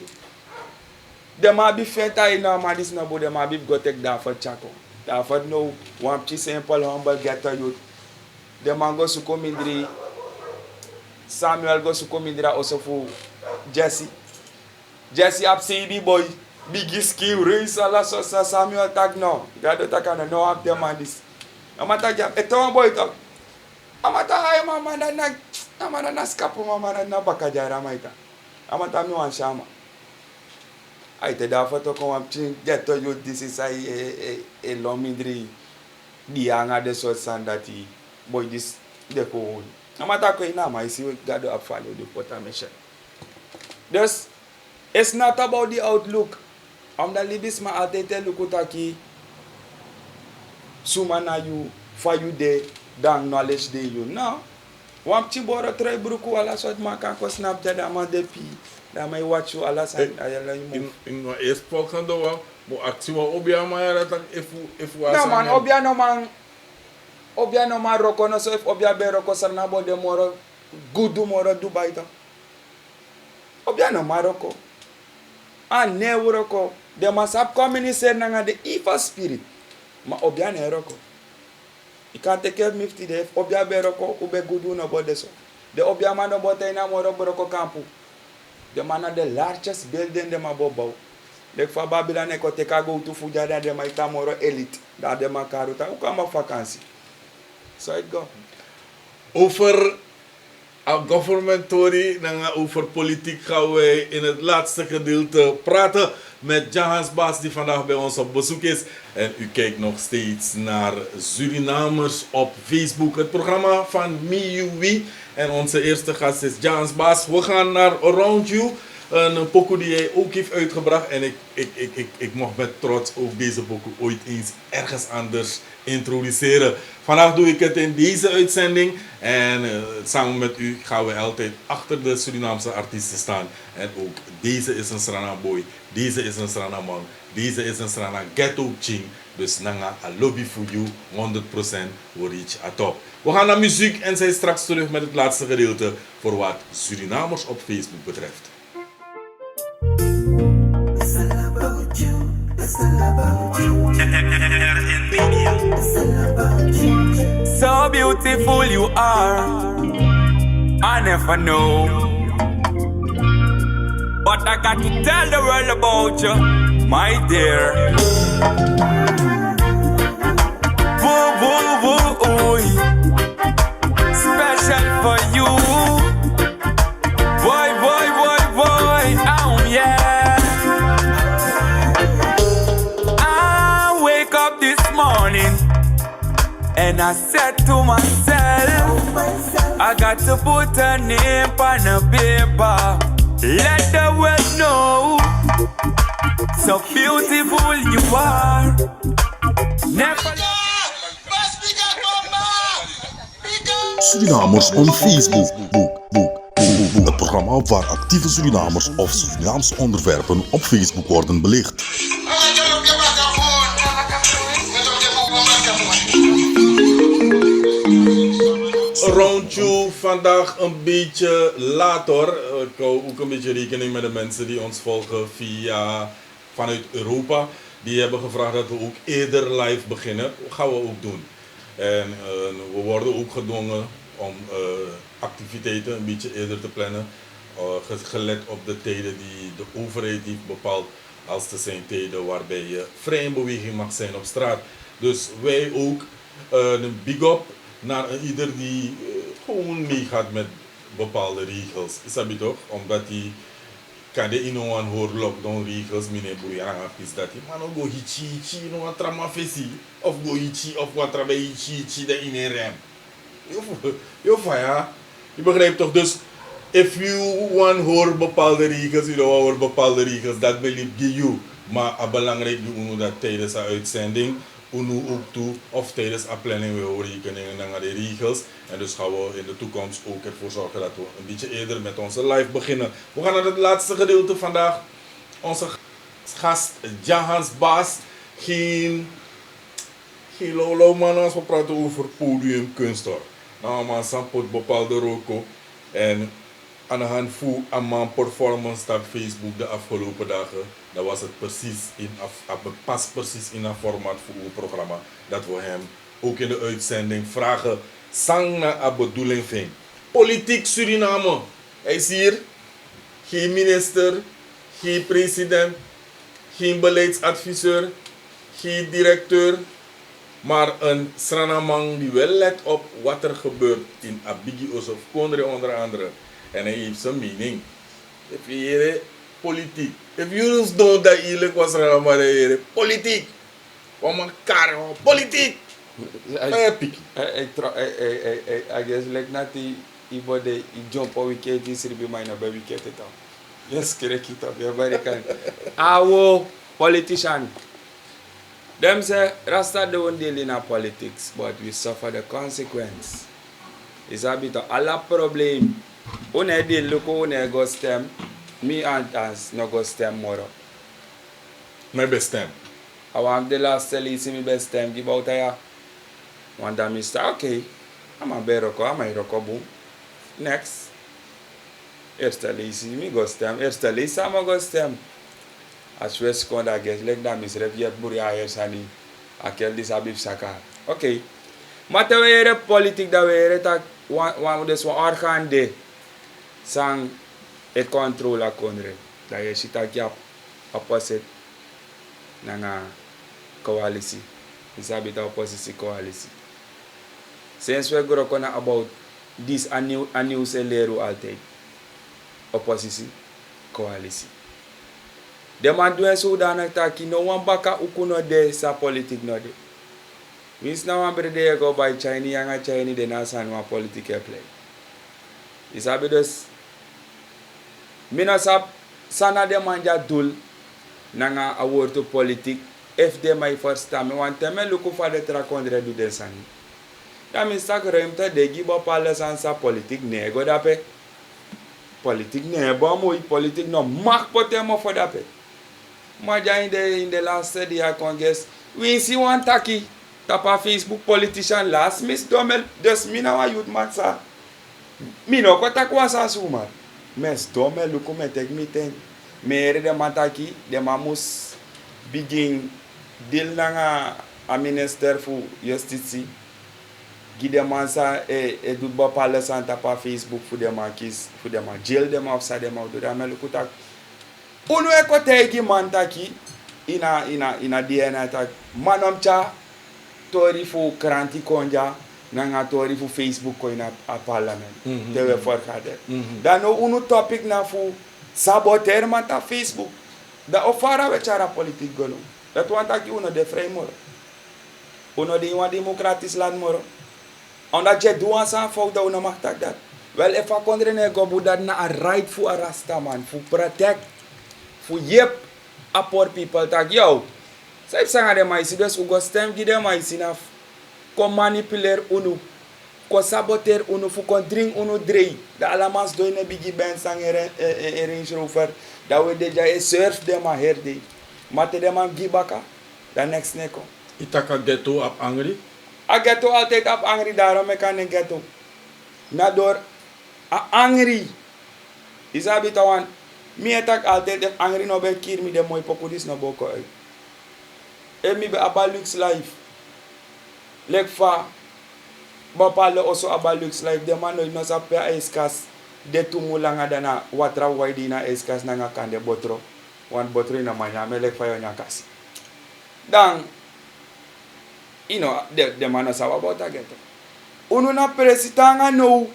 Dema bi fenta ina manis na bo dema bi go tek da for chako. Da for no one simple humble get a youth. Dema go su komindri. Samuel go su komindra also fu Jesse. Jesse up CB boy. Big skill race ala so Samuel tag no. Gado takana no up them man this. Amata jam eto boy talk. Amata ay mama na amana na skapo mama na bakajara maita. Amata mi wan shama. Ay te da foto ko am chin get to you this is a lomindri dianga de so sandati boy this de ko Amatako inama, isi we gado up follow the potamation. Dus, it's not about the outlook. Omdat libis ma altijd lukutaki sumana you for you de dan knowledge de you. No. Wam chiboro try bruku ala sort maka ko snap dat ama de pi. Da may watch you ala san ayala you. In no eerst volgende wa mo actie wa obia ma ya dat if was. No man, obia no man roko no so if obia be roko sarna bo de moro gudu moro Dubai ta. Obia no Maroko. And ne roko. De masap communiceer nanga de evil spirit. Ma obia ne roko. I can't take care of mifti de obia be roko ube gudu no bo de so. De obia man no bote ina moro roko kampu. De man the largest building de ma bobo. Dek fa Babylon ko te ka go to fuja da de ma ita moro elite. Da de ma karuta u kama vakansie. So it go. Over government Tory en over politiek gaan wij in het laatste gedeelte praten met Jahans Baas die vandaag bij ons op bezoek is. En u kijkt nog steeds naar Surinamers op Facebook, het programma van MeUWe. En onze eerste gast is Jahans Baas. We gaan naar Around You, een pokoe die hij ook heeft uitgebracht. En ik mocht met trots ook deze pokoe ooit eens ergens anders introduceren. Vandaag doe ik het in deze uitzending en samen met u gaan we altijd achter de Surinaamse artiesten staan. En ook deze is een Srana boy, deze is een Srana man, deze is een Srana ghetto ching. Dus nanga a lobby for you, 100% we reach a top. We gaan naar muziek en zijn straks terug met het laatste gedeelte voor wat Surinamers op Facebook betreft. So beautiful you are, I never know. But I got to tell the world about you, my dear. Woo, woo, woo, ooh. Special for you. Boy, boy, boy, boy, oh yeah. I wake up this morning and I said to myself, I got to put a name on a paper. Let the world know, so beautiful you are. Never. Surinamers on Facebook. Het programma waar actieve Surinamers of Surinaamse onderwerpen op Facebook worden belicht. Around You vandaag een beetje later. Ik hou ook een beetje rekening met de mensen die ons volgen vanuit Europa. Die hebben gevraagd dat we ook eerder live beginnen. Dat gaan we ook doen. En we worden ook gedwongen om activiteiten een beetje eerder te plannen. Gelet op de tijden die de overheid heeft bepaald als te zijn tijden waarbij je vrij in beweging mag zijn op straat. Dus wij ook een big up naar ieder die gewoon meegaat met bepaalde regels. Is dat toch? Omdat die kan de in een hoor lockdown regels, meneer Bouyaranga is dat die man ook go hichi, no wat trama fesi, of go hichi, of wat trama hichi, de in een rem. Je begrijpt toch? Dus, if you want hoor bepaalde regels, you know, hoor bepaalde regels, dat beliep you. Maar belangrijk is dat tijdens de uitzending, UNO ook toe, of tijdens de planning we horen rekeningen naar de regels. En dus gaan we in de toekomst ook ervoor zorgen dat we een beetje eerder met onze live beginnen. We gaan naar het laatste gedeelte vandaag. Onze gast Jahans Baas. Geen lolo man als we praten over podiumkunst hoor. Nou man, sampot bepaalde roko. En aan de hand van een performance op Facebook de afgelopen dagen, dat was het past precies in een format voor uw programma, dat we hem ook in de uitzending vragen, sang naar een bedoeling vindt. Politiek Suriname, hij is hier, geen minister, geen president, geen beleidsadviseur, geen directeur, maar een Sranamang die wel let op wat er gebeurt in Abigi of Kondre onder andere. En hij heeft zijn mening. If je politiek. If you don't dat eerlijk was er maar politiek. Om elkaar, politiek. Piki. I guess like nati ibode I jump a wicket is ribi minor by wicket it up. Yes, correct it up. Everybody can. Our politician. Them say Rasta don't deal in our politics, but we suffer the consequence. It's a bit of a lot problem. One deal look one go stem. Me and us no go stem more. My best time. I want the last tell you see me best time give out here. One time Mr. Okay. I'm a better I'm a roko boom. Next. Eerste lees me go stem. Eerste lees I'm go stem. As we second I guess like that Miss Revier Buria Yersani. I kill this Abib Saka. Okay. Maar te weer politiek dat weer dat dus wat orgaan de sang het controle konre. Dat je ziet dat je opposite na coalitie. Is habit oppositie coalitie. Since we go on about this a new lero altijd. Oppositie coalitie. De man doen zodanig dat je no one baka ukuno de sa politiek no de. Wins now one brother go by Chinese and Chinese de na san one political play. Is a bit dus mina sap sana de manja dul nanga award to politik if de my first time want them look for the track on the do de san. Da min sak remte de gibo pale san sa politik ne go dape. Politik ne ba mo politik no mak potemo for dape. Maja in the last study I congress we see one taki tapa Facebook politician last miss domel dus mina wa youth matsa mino ko takwa sa suma mes domel luko metek miten mere de mataki de mamus begin deal nanga a minister fu justice gide mansa e du ba pale san tapa Facebook fu de makis fu de ma jail dem afsa dem do da mel ko tak unu e ko tegi mantaki ina DNA tak manom cha tori fu kranti konja nanga tori fu Facebook ko ina a parliament de we for kade dan no unu topic na fu saboter manta Facebook da ofara we chara politik golo dat wanta ki uno de frei moro uno di wa democratis land moro onda je duan sa fou da uno maktak dat wel if a kondre ne go budat na a right fu a rasta man fu protect fu yep a poor people tak yo Saib sanga de maisi dus ugo stem gide maisi na ko manipuler unu ko saboter unu fu kon drink unu drei da alamans do ne bigi ben sang Range Rover da we deja e surf de ma herde mate de man gibaka da next neko Itaka ghetto up angry. a ghetto altijd op angry daarom ik kan een ghetto na door a angry isabi tawan mi etak altijd de angry no be kir mi de moy pokudis no boko ay e mi be abalux life lek fa ba pale also abalux life de man no sa pe eskas de tumulanga dana watra waidina eskas nanga kande botro wan botro ina manya me lek fa yo nyakasi dan you know the man no sawa about ghetto uno na presitanga no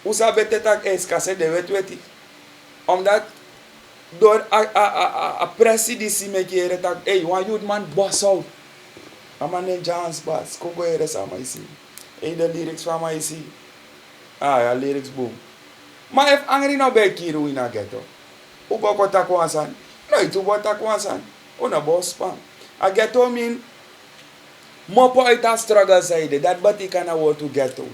usabe tetak eskas de wetweti omdat door a presidisi me kere tak hey one youth man boss out amane Jans Bass koko ere sama isi hey the lyrics from isi ya lyrics boom ma if angry no be kiru ina ghetto ugo ko takwansan no itu bo takwansan una boss spam a ghetto mean mopo ita struggle side that but he can award to ghetto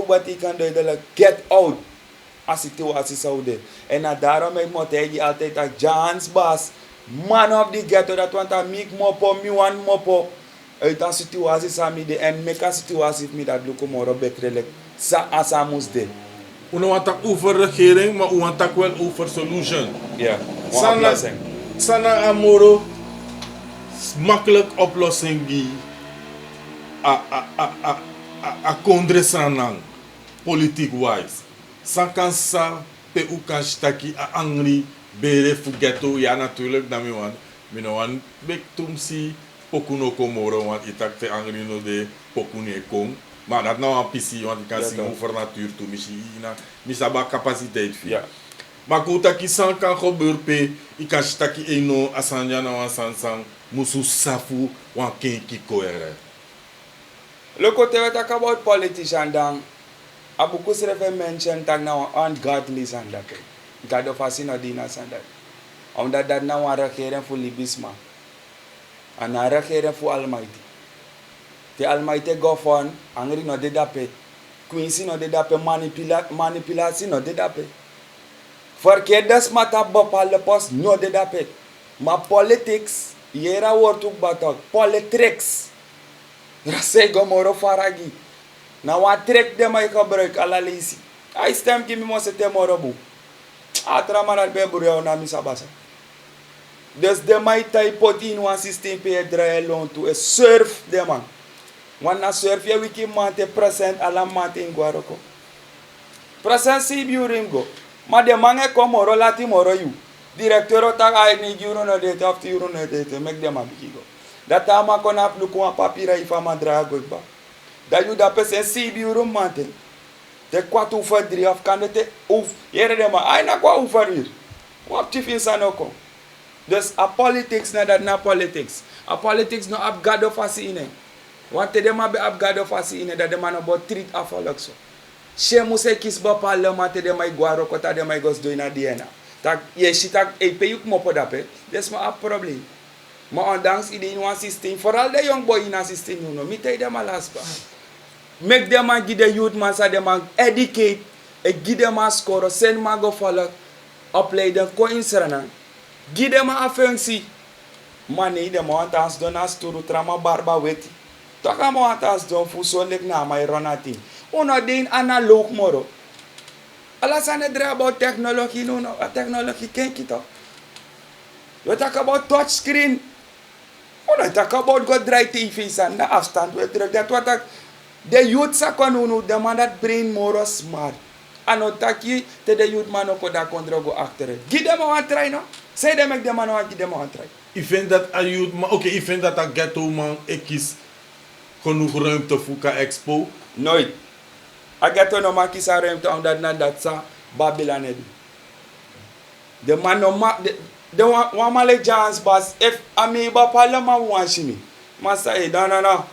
but he can do the get out as it was Saudi en daarom ik moet hij altijd dat Jans Bass man of the ghetto dat want to make mopo mi wan mopo uit een situatie sami de en make a situatie mi dat luko moro betrelek sa asamus de Uno want tak over regering, maar u want tak wel over solution. ja Sana amoro makkelijk oplossing die a kondre sanang politiek wise. Sankansa pe ukashtaki a angry bere fu ghetto ja natuurlijk dan mi wan bek tumsi pokuno komoro want itak te angry no de pokune kom. Maar dat nou een PC want ik kan zien over natuur toe misschien na misaba capaciteit. ja Maar kutaki san kan gebeuren, ik kan staki eno asanja na wan sansang, musu safu wan kenki koere. Look what we talk about politicians dan. Abuku srefe mention tag na ungodly sanda ke. God of us no dina sanda. Omdat dat na wan regeren voor libisma. En na regeren voor Almighty. The Almighty govern, angry no de dape. Quincy no de dape, manipulatie no de dape. Verkeerdes mata bepaalde post no de dape. Maar politics, hiera wordt ook batok. Politics. Rasay gomoro faragi. Na wat trek de mij gebruik ala lazy. Ay stem ki mi mo se temoro bu. Atra man al be buru na mi sabasa. Dus de mij tai pot in wan system pe draai loon to e surf de man. Wana surf ya wiki mante present ala mante in guaroko. Present si biuringo. Ma de mange komoro lati moro you. Directeur tak ay ni juro no de after juro no de make dem abigo. Dat ama kona pluku wan papira ifa ma drago ba. Dat je dat person CB mante. De kwart over 3 of kan het of jere de maar ay na kwa over hier. Wat chief in sanoko. Dus a politics na dat na politics. A politics no ab God of us in. Want de ma be ab God of us in dat de man about treat afolokso. She muse kis ba parlement de mai guaro kota de mai gos do ina diena. Tak ye shitak e pe yuk mo podape. Des ma a probleem. Maar ondanks iedereen in een systeem, vooral de young boy in een systeem, you know, me tell them a last part. Make them a give the youth man, so them a educate, give them a score, send them a go follow, opleiden, ko inseranan. Give them a fancy. Money, them want us done as to trama barba weti. Toch am want us done for so like na my run a thing. Uno din analog moro. Alas an dra about technology, no, a technology can't kita. You talk about touch screen. When I talk about God dry TV and the afstand we drug that what the youth sa kono the man that brain more smart. And otaki te the youth man ko da kontra go actor. Give them a try no. Say them make them man give them a try. Ik vind dat a youth man, oké, ik vind dat a ghetto man ekis genoeg ruimte voor ka expo. Nooit. I get to no man kies a ruimte omdat na dat sa Babylon edu. The man no ma de wan male jans bas if amiba parlement want me. Master no.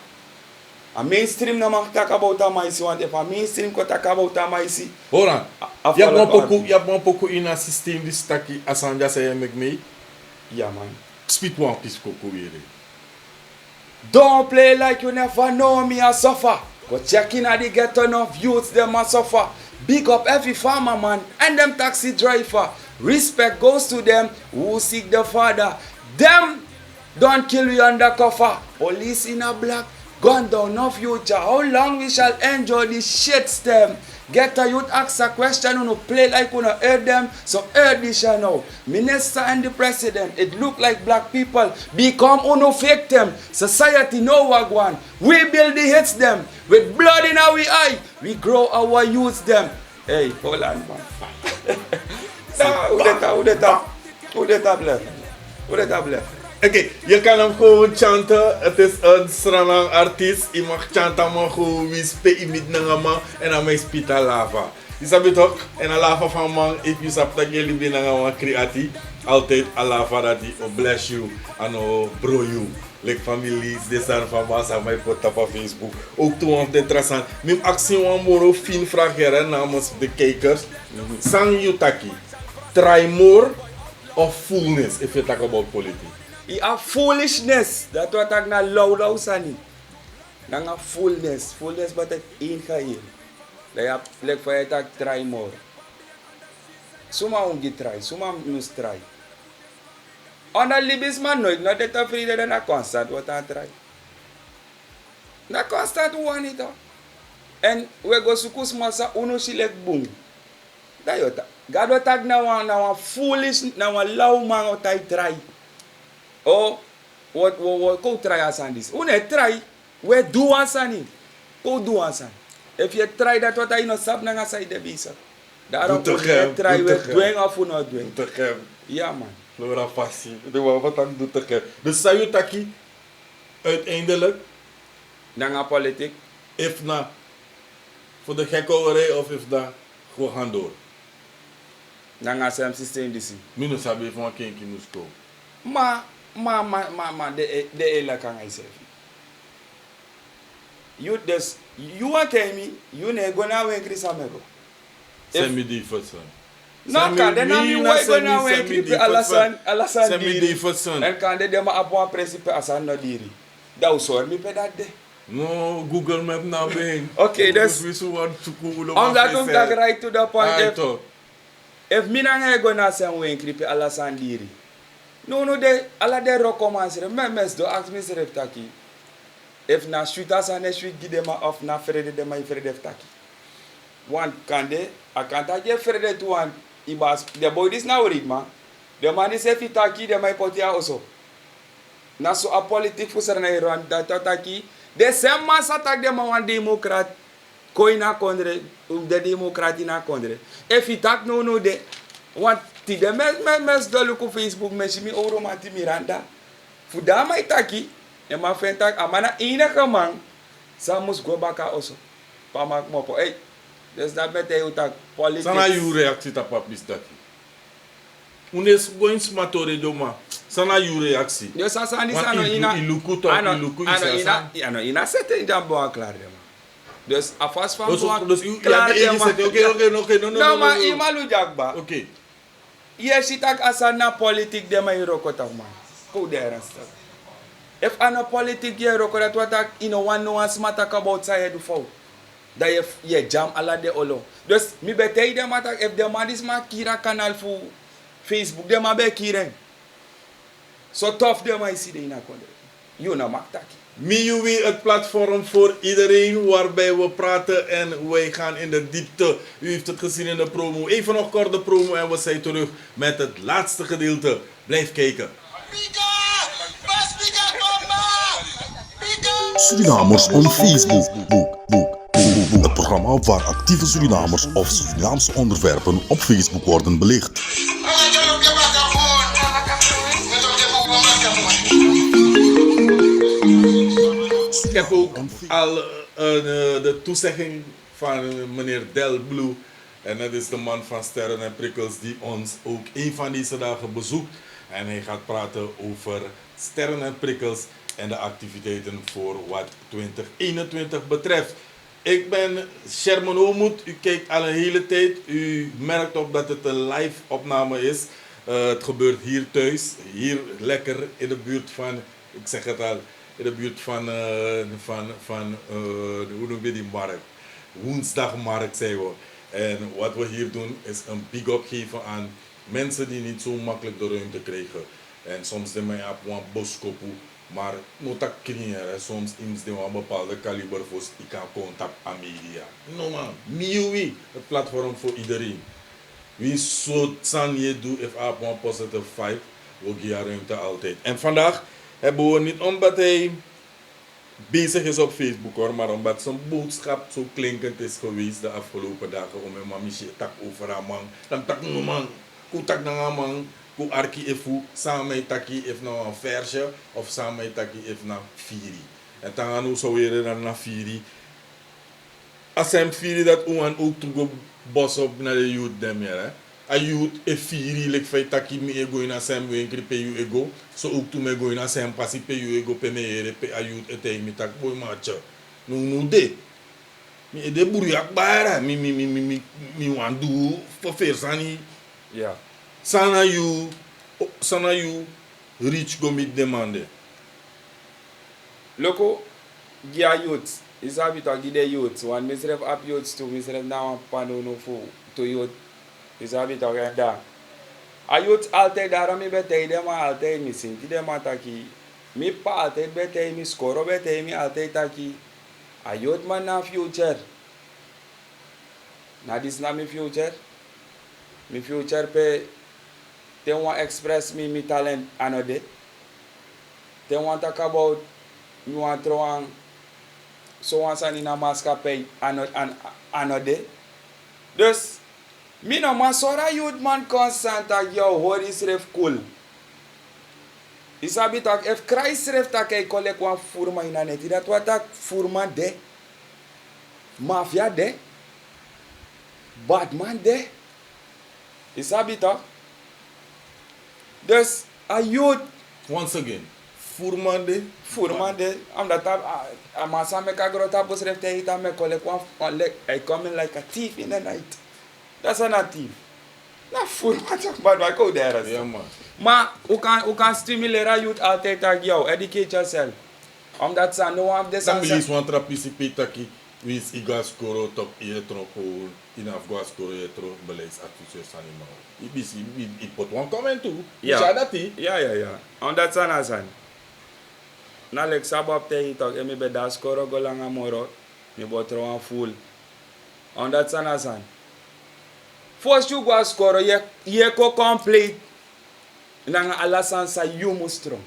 A mainstream no mag talk about a maisi want if a mainstream ko talk about a maisi. Horan. Je hebt een poco in een systeem die staki asanja say make me. Ja man. Speed one piece koko weer. Don't play like you never know me a suffer. Go check in at the ghetto enough youths them a suffer. Big up every farmer man and them taxi driver. Respect goes to them who seek the Father. Them don't kill you undercover. Police in a black, gun down no future. How long we shall enjoy this shit stem? Get a youth ask a question, you play like you heard them, so heard this shall know. Minister and the president, it look like black people become uno fake them. Society no wagwan. We build the hits them. With blood in our eye, we grow our youths them. Hey, hold on man. Hoe dit blijft? Oké, je kan hem gewoon chanten. Het is een Sranang artiest. Je mag chanten maar gewoon wispe imit nangama en dan mij spita lava. Je sabi toch? En a lava van man, if you sap dat jullie binnen creati, altijd a lava dat die bless you en bro you. Like families, deze van massa mij pot op Facebook. Ook toen op de interessant. Mijn actie van moro fin vragen namens de kijkers. Sang you taki. Try more of fullness if you talk about politics. A foolishness. Dat wat ik na loud ausani. Dan a fullness. Fullness wat ik ingeheer. Dat je plek voor je tak try more. Suma ungi try. Suma must try. Onder libis man nooit. Not dat vrede dan a constant wat aan try. Na constant one it. En we go sukus masa uno silek boom. Dat je tak. God wat tak na wan foolish na wan low man wat hij try. Oh, wat ko try asan this. Une try, we do asan. Ko do asan. If you try that what I no sab na nga side bisa. Daarom we try we doen of no doen. Ja man. Flora passie. De wat dan doet er. Dus zou je taki uiteindelijk na politiek if na voor de gekkoerij of if da gewoon gaan door. Nanga sem system disi. Mi no sabe van quem que nos ko. Ma de ela kan I say. You des you want tell me you ne go na wen Chris Amego. Send me the first one. No kan de na mi way go na wen Chris Alasan Send me the first one. En kan de dem apon principe asan no diri. Da usor mi pedat de. No, Google Map na bem. Okay, that's we so want to Google on that don't tag right to the point. Right. If mi na go na sen wen Chris Alasan diri. No de ala de recommence mes do ask me seref taki. If na shooters and shoot give them off na frede dem I frede taki. One kande I can't get frede to one ibas the boy this now read man. The man is if taki dem I put here also. Na so a politic for na Iran that taki. The same mass attack them one democrat koina kondre the democrat na kondre. If he tak no de what ti de mes do look Facebook mes mi oro mati Miranda. Fuda mai taki e ma fentak amana ina kamang sa mus go back also. Pa mak mo po hey. Des da bete utak politics. Sana you react ta papis taki. Unes going smatore doma. Sana you react. Yo sa ni sana ina iluku ina sete jambo aklar dem. Dus a fast fam dus okay no ma imalu jagba. Okay. Yes, it tak asana politik dem ay rokota man. Ko there stuff. If ana politik ye rokota to tak one no one smart about say do fault. Dat je jam ala de olo. Dus mi betay dem attack if dem man is ma kira kanal fu Facebook dem abe kiren. So tough dem I see de ina konde. You na maktaki. MIUI, het platform voor iedereen waarbij we praten en wij gaan in de diepte. U heeft het gezien in de promo. Even nog kort de promo en we zijn terug met het laatste gedeelte. Blijf kijken. Surinamers on Facebook. Het programma waar actieve Surinamers of Surinaamse onderwerpen op Facebook worden belicht. Ik heb ook al de toezegging van meneer Del Blue. En dat is de man van Sterren en Prikkels die ons ook een van deze dagen bezoekt. En hij gaat praten over Sterren en Prikkels en de activiteiten voor wat 2021 betreft. Ik ben Sherman Omoed. U kijkt al een hele tijd. U merkt op dat het een live opname is. Het gebeurt hier thuis. Hier lekker in de buurt van, ik zeg het al, in de buurt van hoe noem je die markt? Woensdagmarkt zijn we. En wat we hier doen is een big up geven aan mensen die niet zo makkelijk de ruimte krijgen. En soms de mij op een boskopu, maar moet dat creëren. Soms is de een bepaalde kaliber voor die kan contact aan media. No man, MIUI, het platform voor iedereen. Wie zo san je doet if op een positive vibe, we geven ruimte altijd. En vandaag hebben we niet omdat hij bezig is op Facebook hoor, maar omdat zijn boodschap zo klinkend is geweest de afgelopen dagen om mijn mamisje tak over haar man. Dan tak no man, hoe tak na haar man, hoe arki efu, samen met taki if nou een versje of samen met taki if na firi. En dan gaan we zo weer naar firi. Als hij firi dat we ook toe bos op naar de youth dem hè. A youth e firi lek fay taki mi ego ina sem we nkri pe you ego so ook tu me go ina sem pasi pe you ego pe me ere pe a youth ete mi tak boy matcha no de mi e de buri akbara mi wan do for fair sani Ja. sana you reach go mit demande Loko gia youth is habita gide youth one misref up youth to misref now pano no fu to youth is habita ganda a youth altijd daarom mi betay dem altijd mi sinti dem ataki mi pa altijd betay mi score betay mi altijd taki a youth man na future na this na mi future pe they want express me talent another they want talk about me want throw so once in a maskapay another dus me no masora youth man constant ak yo what is ref cool isabi tak if Christ ref tak ay kolek wan furma ina net dat wat tak furma de mafia de bad man de Isabi toch? Dus, a youth, Once again, Furmande. Furmande, omdat masa me kagrota bus refte hita me collect one, I come in like a thief in the night. That's not a thief. Na Furmande, but I go there. Ja, man. Maar hoe kan stimuleren youth altijd aan jou? Educate yourself. Omdat ze no have this Dan bilis wan trapisipate taki wis igaskoro top ietronko in afgaskoro ietro beleis actus animal. Ibisi ipot wan comment toe. Ja dati. Ja. Omdat ze na zijn. Na lek sabab te hitok emi be da skoro golanga moro. Mi botro wan full. Omdat ze na zijn. First you go skoro ye ko complete. Nanga alasan sa you mustro.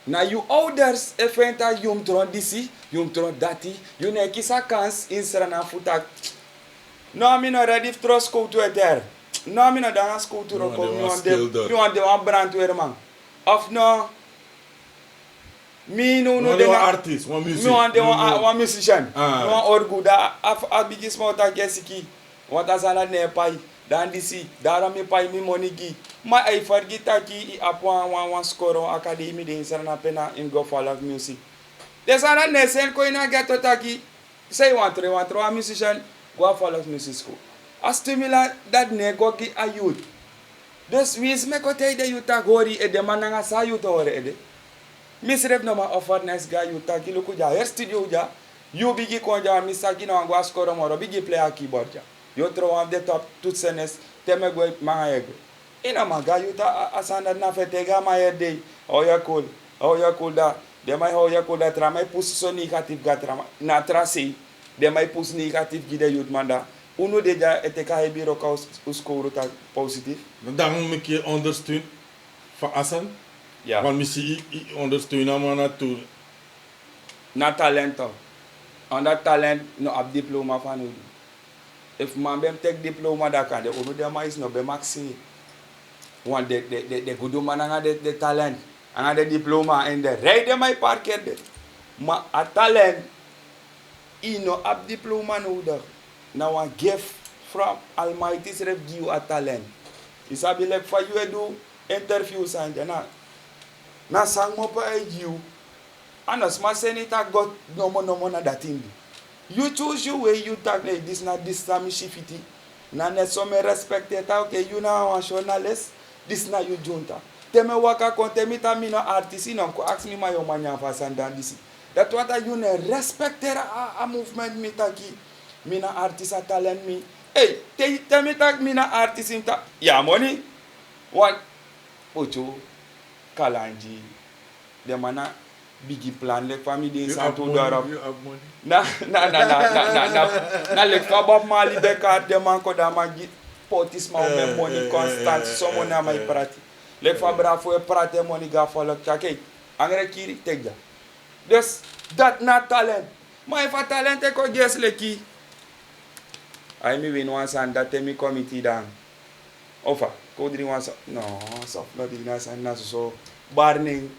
Na you ouders eventa yum tron disi, yum tron dati, you ne kisa kans in serana futak. No mi no ready tro school to there. No mi no dana school to roko, you want the one brand weer man. Of no mi no No de one artist, one music. mi want the one musician. Ah. No orgu da af bigis mota gesiki. Wat asala ne pai. Dan disi, dara mi pai mi money gi. Ma ai fargita ki i apwa wan skoro academy de insana pena in go follow music. Desana ne sen ko ina get taki. Say want a musician go follow music school. A stimulate that ne go ki a youth. Dus wis me ko tay de youth gori e de mananga sa youth ore ede. Misref no ma offer nice guy youth taki luku ja her studio ja. You bigi ko ja misaki na go skoro moro bigi play a keyboard ja. You throw on the top tutsenes teme go manga ego. Ina maga yuta asanda na fetega ma yede. Oh ya cool da. De mai ho ya cool da tra mai position negatif ga tra na trasi. De mai pus negatif gide yut manda. Uno de ja eteka hebiro ka uskoro ta positief. Dan moet je ondersteunen van Assen. Ja. Want misschien ondersteunen maar naartoe. Na talento. On that talent no ab diploma van u. If man bem take diploma da kan de uno de mais no be maxi. Want de goede man anga de talent. Anga de diploma en de rijden mij parkeer de. Maar a talent. Ino ab diploma nodig. Now a gift from Almighty Ref give you a talent. Isabi like for you do interviews and na sang mo pa you. Anos ma senita got no mo na that thing. You choose your way you talk like this na this samishifiti. Na ne so me respect it okay you na a journalist. This na you junta. Teme waka konte mi ta mi no artist no ko ask me my omanya fasan dan disi. That what you ne respect a movement mi taki. Mi na artist a talent mi. Hey, te mi tak mi na artist inta. Ya money. One Ocho Kalanji. De mana bigi plan le family in Santo Dorop. Na le Bob Marley Becker de man ko da magi potis ma o money constant someone na mai prati. Le fabra fo prate money ga follow chake. Angre kiri tegja. Dus dat na talent. Maar if a talent ko guess le ki. I me win once and that me committee down. Offer. Ko dri once. No, so not dinas and na so burning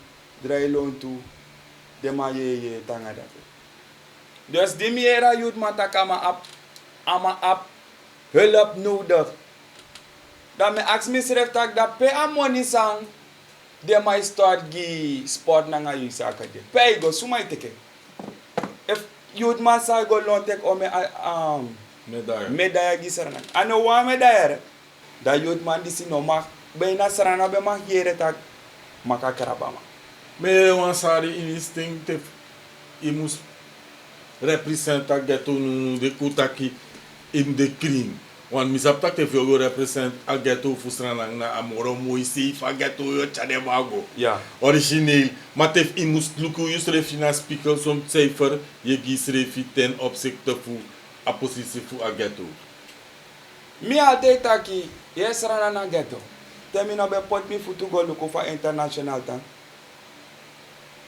dry loan to de ma ye tanga dat. Dus die meer youth mata kama up hulp nodig. Dan me ask me sref tak da pe a money sang de my start gi sport na nga yusa akade. Pe go sumay teke. If youth man sa go loan tek o me medaya gi sarana. Ano wa medaya da youth man disi no mak be na sarana be mak yere tak maka karabama. Me wansari instinctive imus representa ghetto no de kutaki in de crime. Want misapta te veel represent a ghetto fusrana na amoro moisi fa ghetto yo chadebago. Ja. Origineel. Maar tef imus luku just refina spiegel som cijfer je gis refi ten opzichte fu a positie fu a ghetto. Mi altijd taki yes rana na ghetto. Temi no be pot mi futu go luku fa international tan.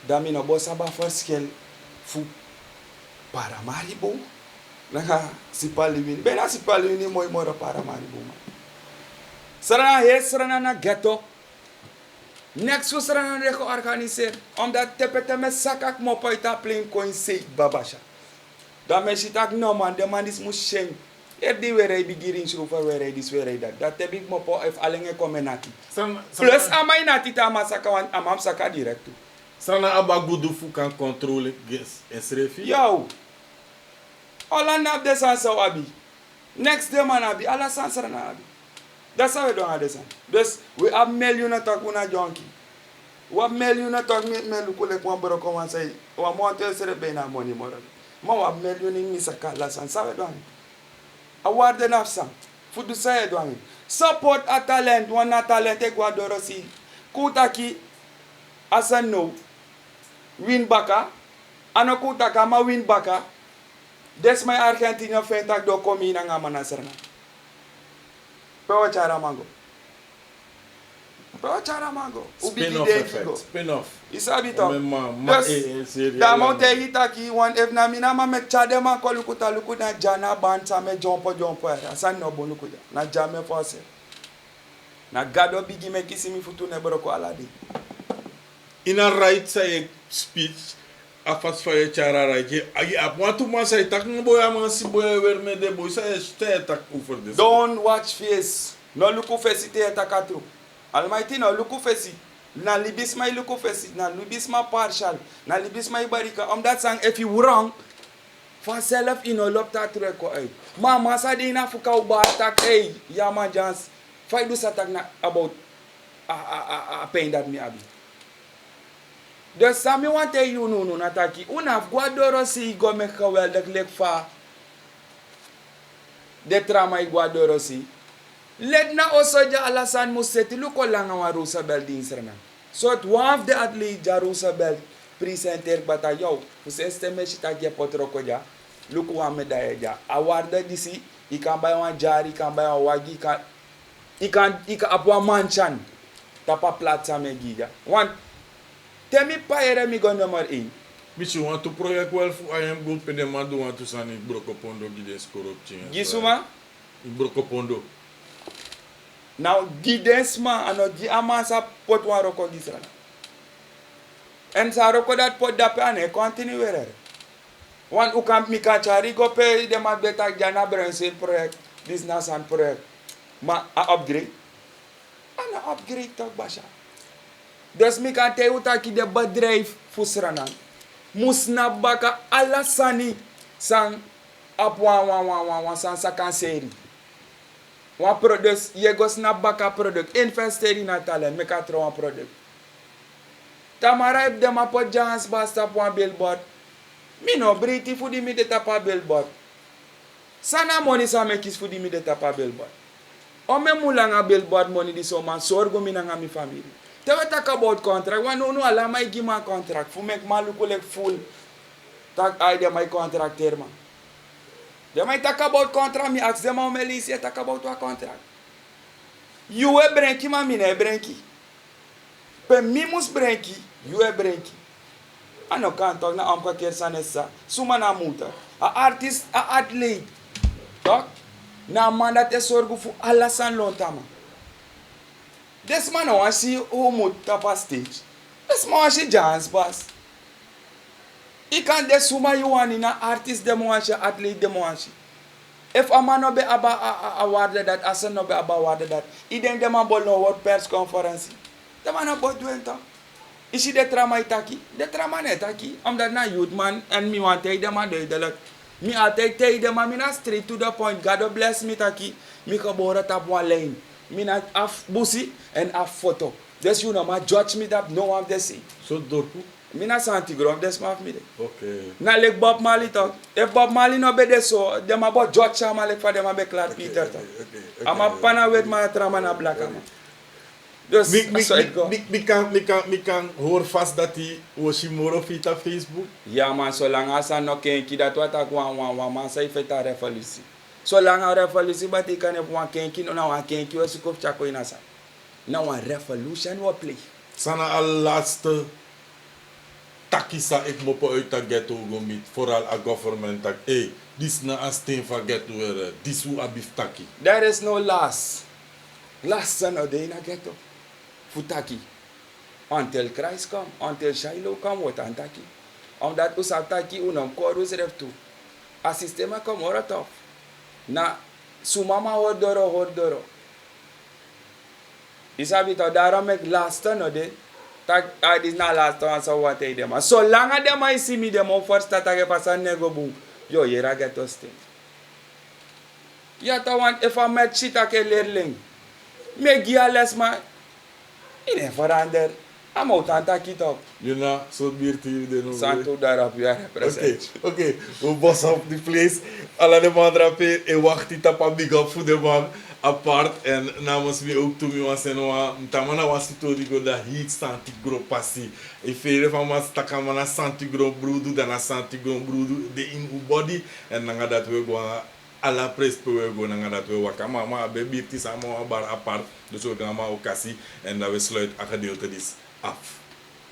Dami no bo saba verschil fu Paramaribo. Naka sipaliwini. Bena sipaliwini moy moro Paramaribo. Sarana yes sarana na ghetto. Next so sarana reko organiser. Omdat tepete me sakak mopo ita plain coin say babasha. Da me shitak no man de man is musheng. Die were begiring schroeven, were this, were dat. Dat heb ik me po, if alleen komen nati. Sana Plus, amai nati ta masaka, want amam saka direct toe. sana abagudu fu kan controle en srefi. Yo! Alla nap de sansa abi. Next day man abi, alla sansa na abi. That's how we don't understand. Dus, we have miljoenen tak una junkie. We have miljoenen tak me lukule kwa broko wan say, wa mo te sere bena money moral. Ma we have miljoenen mi saka la sansa we don't. Award enough sang. Fudu say don't. Support a talent, one na talent e gwa doro si. Kutaki asa no. Win baka. Ano kutaka ma win baka. Des my Argentina fentak do komi na nga manasarna. Pewa chara mango. Pewa chara mango. Spin-off effect. Spin-off. Isabi to. Serious. Da mo te hitaki wan if na mina ma me chade man ko lukuta jana banta me jumpo era. San no bonu kuda. Na jame force. Na gado bigi me kisimi futu ne broko aladi. In a right say speech afas faye chara right. Agi apwantu man say tak no boya man si boya wer me de boy say stay tak over this. Don't watch face. No luku face te takatru. Almighty no luku face. Na libis my luku face. Na libis my partial. Na libis my barika. That song if you wrong for self in no lop ta treko ay. Mama sa di na fuka uba attack ay. Yama jans. Fight do attack na about a pain that me abi. The same want tell you no nataki. Unaf guadoro si go make well the lek fa. De trama guadoro si. Let na osoja alasan museti luko lang ang Roosevelt din srana. So at one of the athlete ja Roosevelt presenter bata yo. Us estime shita ge potro ko ja. Luko wa medaya ja. Awarda disi ikan bay wan jari ikan bay wan wagi ikan apwa manchan. Tapa platza me giga. One temi pa ere mi go number 1. Michi want to project well fu I am good pende madu want to sani brokopondo gides corruption. Gisuma? Brokopondo. Now gides ma ano di amasa pot wan roko gisra. En sa roko dat pot dape ane continue were. Wan ukam mi ka chari go pe de ma beta jana bransil project business and project. Ma a upgrade. Ana upgrade tak basha. Dus mi kan te utaki de bedrijf fusranan. Musna baka alasani sang apwa san sakanseri. Wan product yegos na baka product investeri na talent meka tro wan product. Tamara if dem apot jans basta po billboard. Mi no briti fu di mi de tapa billboard. Sana money sa mekis fu di mi de tapa billboard. Ome mulanga billboard money di so man sorgo mi nga mi family. Te we talk about contract. Wan no ala may give my contract. Fu mek maluko lek full. Tak ay de my contract terma. De may talk about contract. Mi ask them how me talk about wa contract. You e brenki ma mi ne brenki. Pe mi mus brenki. You e brenki. Ano kan talk na amka kersanessa. Suma na muta. A artist, a athlete. Talk. Na man dat e sorgo fu alasan lontama. This man want see who mut tapa stage. This man want see dance pass. He can't de suma you want in a artist demo want see, athlete demo want see. If a man no be aba awarded that, asan no be aba awarded that, he then dem about no word press conference. The man about doing that. Is he the trauma itaki? The trauma ne itaki. I'm that na youth man and me want take them and do the lot. Me I take them and me na straight to the point. God bless me taki. Me ka bora tap one lane. Me na half bussy and half photo. This you know ma judge me that no one they see. So dorpu. Me na Santiago, this ma me de. Okay. Na like Bob Marley talk. If Bob Marley no be there so, them about judge am like for them be Clark Peter talk. I'm a pana with my trama na black am. Just so it go. Mi kan hoor vast dat hij Oshimoro via Facebook. Ja man, zolang as no kenki dat wat ak wan man say feta revolutie. Zolang a revolutie but ik kan heb wan kenki no na wan kenki was kof chako inasa. Na wan revolution wat play. Sana al laatste takisa ik mopo uit dat ghetto gomit. Vooral a government tak. Hey, dis na a steen van ghetto weer. Dis hoe abif taki. There is no last. Last son of day na ghetto. Futaki. Until Christ come, until Shiloh come, what antaki. Omdat us ataki unam korus ref tu. A sistema come ora tof. Na Su mama hodoro. Isabi to daarom ik laatste no de. Tak is na laatste one so wat hij dem. Zolang hij dem I see me dem on first dat hij pas nego boom. Yo, je raget to sting. Ja, ta want if I met shit ake leerling. Me gia les maar. Ine verander. I'm out aan tak it up. You know, so beauty you didn't know. Santo daarop, you are represent. Okay. We boss up the place. Alla de man drape e wachti tapa big up voor de man apart en namens me ook toe me was en wa tamana was to die go da hit santi gro passi. E fere van mas takamana santi gro brudu dan santi gro brudu de in u body en nanga dat we go alla press we go nanga dat we wakama ma baby ti samo bar apart dus we gaan maar okasi en dat we sluit a gedeelte dis af.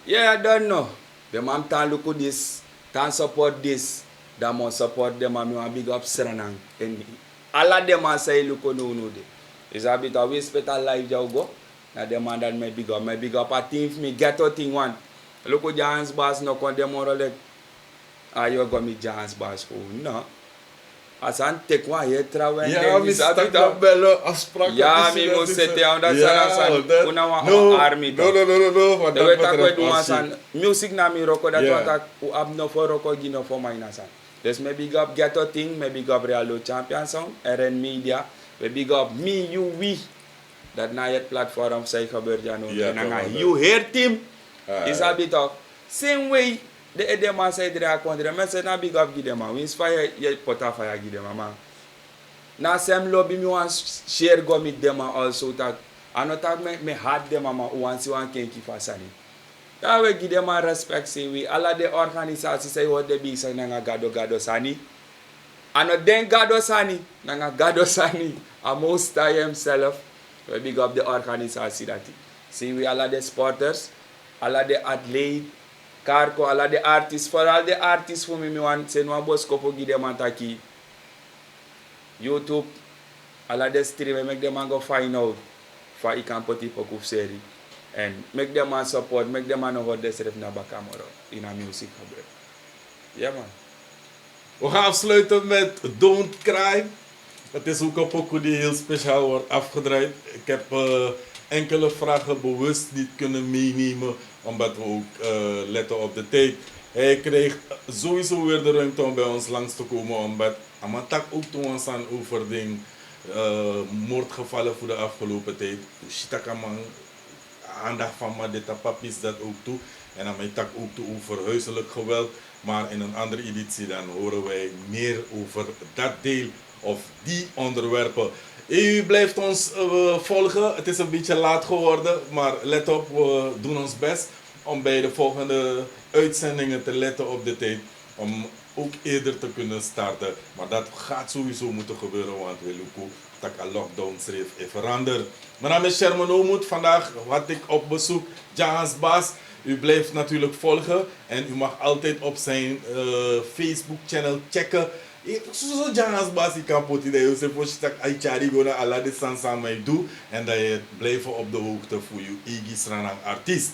Yeah, I don't know. The man can look at this, can support this. That must support them and me want big up Serenang. And all of them man say look on no de. It's a bit of we spend a life jau go. Now the man that me big up a team for me get a thing one. Look at Johannes Bass no con them more like you go me Johannes Bass oh no. As an take one here travel and Ja, we staan dan bellen afspraken. Ja, me must sit down that sana una wa army. No. De weet dat we doen aan music na mi roko dat wat ik ab no for roko gino for mine san. Dus me big up Ghetto Thing, me big up Real Champion Sound, RN Media, me big up me you we. Dat na het platform say gebeurt ja no. En you hear team is a bit of same way de edema say dra kontra me say na big up gidema. We inspire ye pota fire gidema man. Na sem lobby me wan share go mit them also that another me hard them ama once one can keep asani. Ja we give them respect say we alla de organisatie say what de big say nanga gado sani. Ano den gado sani nanga gado sani a most I himself we big up the organisatie that. See we alla de sporters, alla de athlete, Carco, alla de artists, for all the artists for me want say no boss kopo give them ataki. YouTube, alla de stream make them go find out for I can put it op serie and make them a support, make them know what they say na bakamoro in a music gebeuren. Ja man. We gaan afsluiten met Don't Cry. Het is ook een pokoe die heel speciaal wordt afgedraaid. Ik heb enkele vragen bewust niet kunnen meenemen, omdat we ook letten op de tijd. Hij kreeg sowieso weer de ruimte om bij ons langs te komen, omdat Amatak ook toen ons aan over ding moordgevallen voor de afgelopen tijd. Shitakaman, aandacht van Madeta Papis dat ook toe. En Amatak ook toe over huiselijk geweld. Maar in een andere editie dan horen wij meer over dat deel of die onderwerpen. U blijft ons volgen. Het is een beetje laat geworden, maar let op, we doen ons best om bij de volgende uitzendingen te letten op de tijd. Om ook eerder te kunnen starten. Maar dat gaat sowieso moeten gebeuren, want we lukken dat een lockdown schreef veranderd. Mijn naam is Sherman Omoed. Vandaag had ik op bezoek Johannes Bass. U blijft natuurlijk volgen en u mag altijd op zijn Facebook channel checken. Zo Johannes Bass kan poten dat je zegt dat je chari go naar alle de sansa mij doet en dat je blijft op de hoogte voor je eigen Sranang artiest.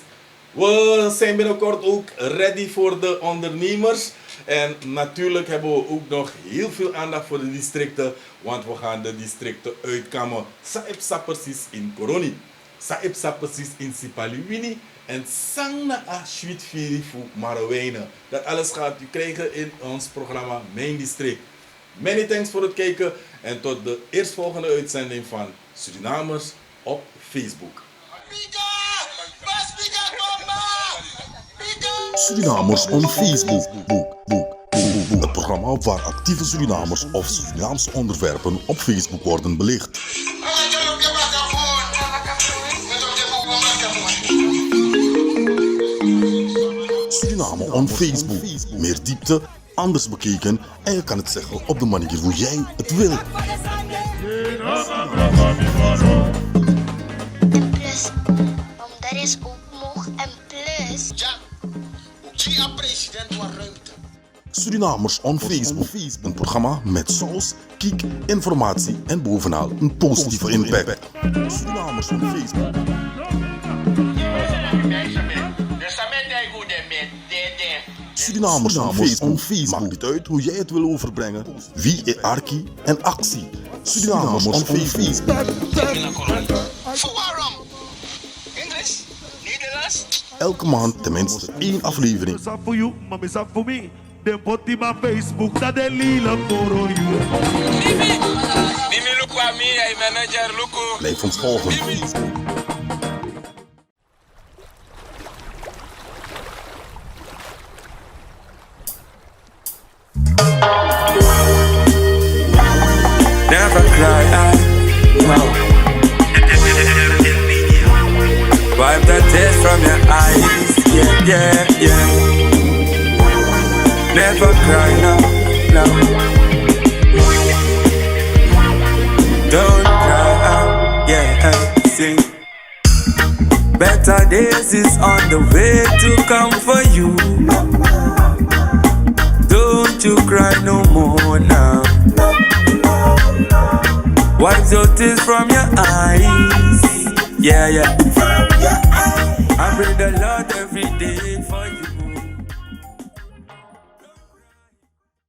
We zijn binnenkort ook ready voor de ondernemers. En natuurlijk hebben we ook nog heel veel aandacht voor de districten, want we gaan de districten uitkammen. Saipsa precies in Koroni, Saipsa precies in Sipaliwini en Sangna a Schwitfiri voor Marawijnen. Dat alles gaat u krijgen in ons programma Mijn District. Many thanks voor het kijken en tot de eerstvolgende uitzending van Surinamers op Facebook. Surinamers on Facebook. Het programma waar actieve Surinamers of Surinaamse onderwerpen op Facebook worden belicht. Suriname on Facebook. Meer diepte, anders bekeken en je kan het zeggen op de manier hoe jij het wil. En plus, er is ook nog een plus. Ja, ook zie a president wat ruimte. Surinamers on Facebook. Een programma met saus, kiek, informatie en bovenal een positieve impact. Surinamers on Facebook. Surinamers on Facebook. Maakt niet uit hoe jij het wil overbrengen. Wie is Arki en actie. Surinamers on Facebook. Voor waarom? Engels? Nederlands? Elke maand tenminste 1 aflevering. It's up for you, mama, it's up for me. They put in my Facebook that they lila for you. Mimi look at me, I manager look. Blijf ons volgen. Never cry, no. Wipe the tears from your eyes, yeah, yeah, yeah. Never cry, no, no. Don't cry, yeah, sing. Better days is on the way to come for you. Don't you cry no more now. Wipe your tears from your eyes. Yeah, yeah. I pray the Lord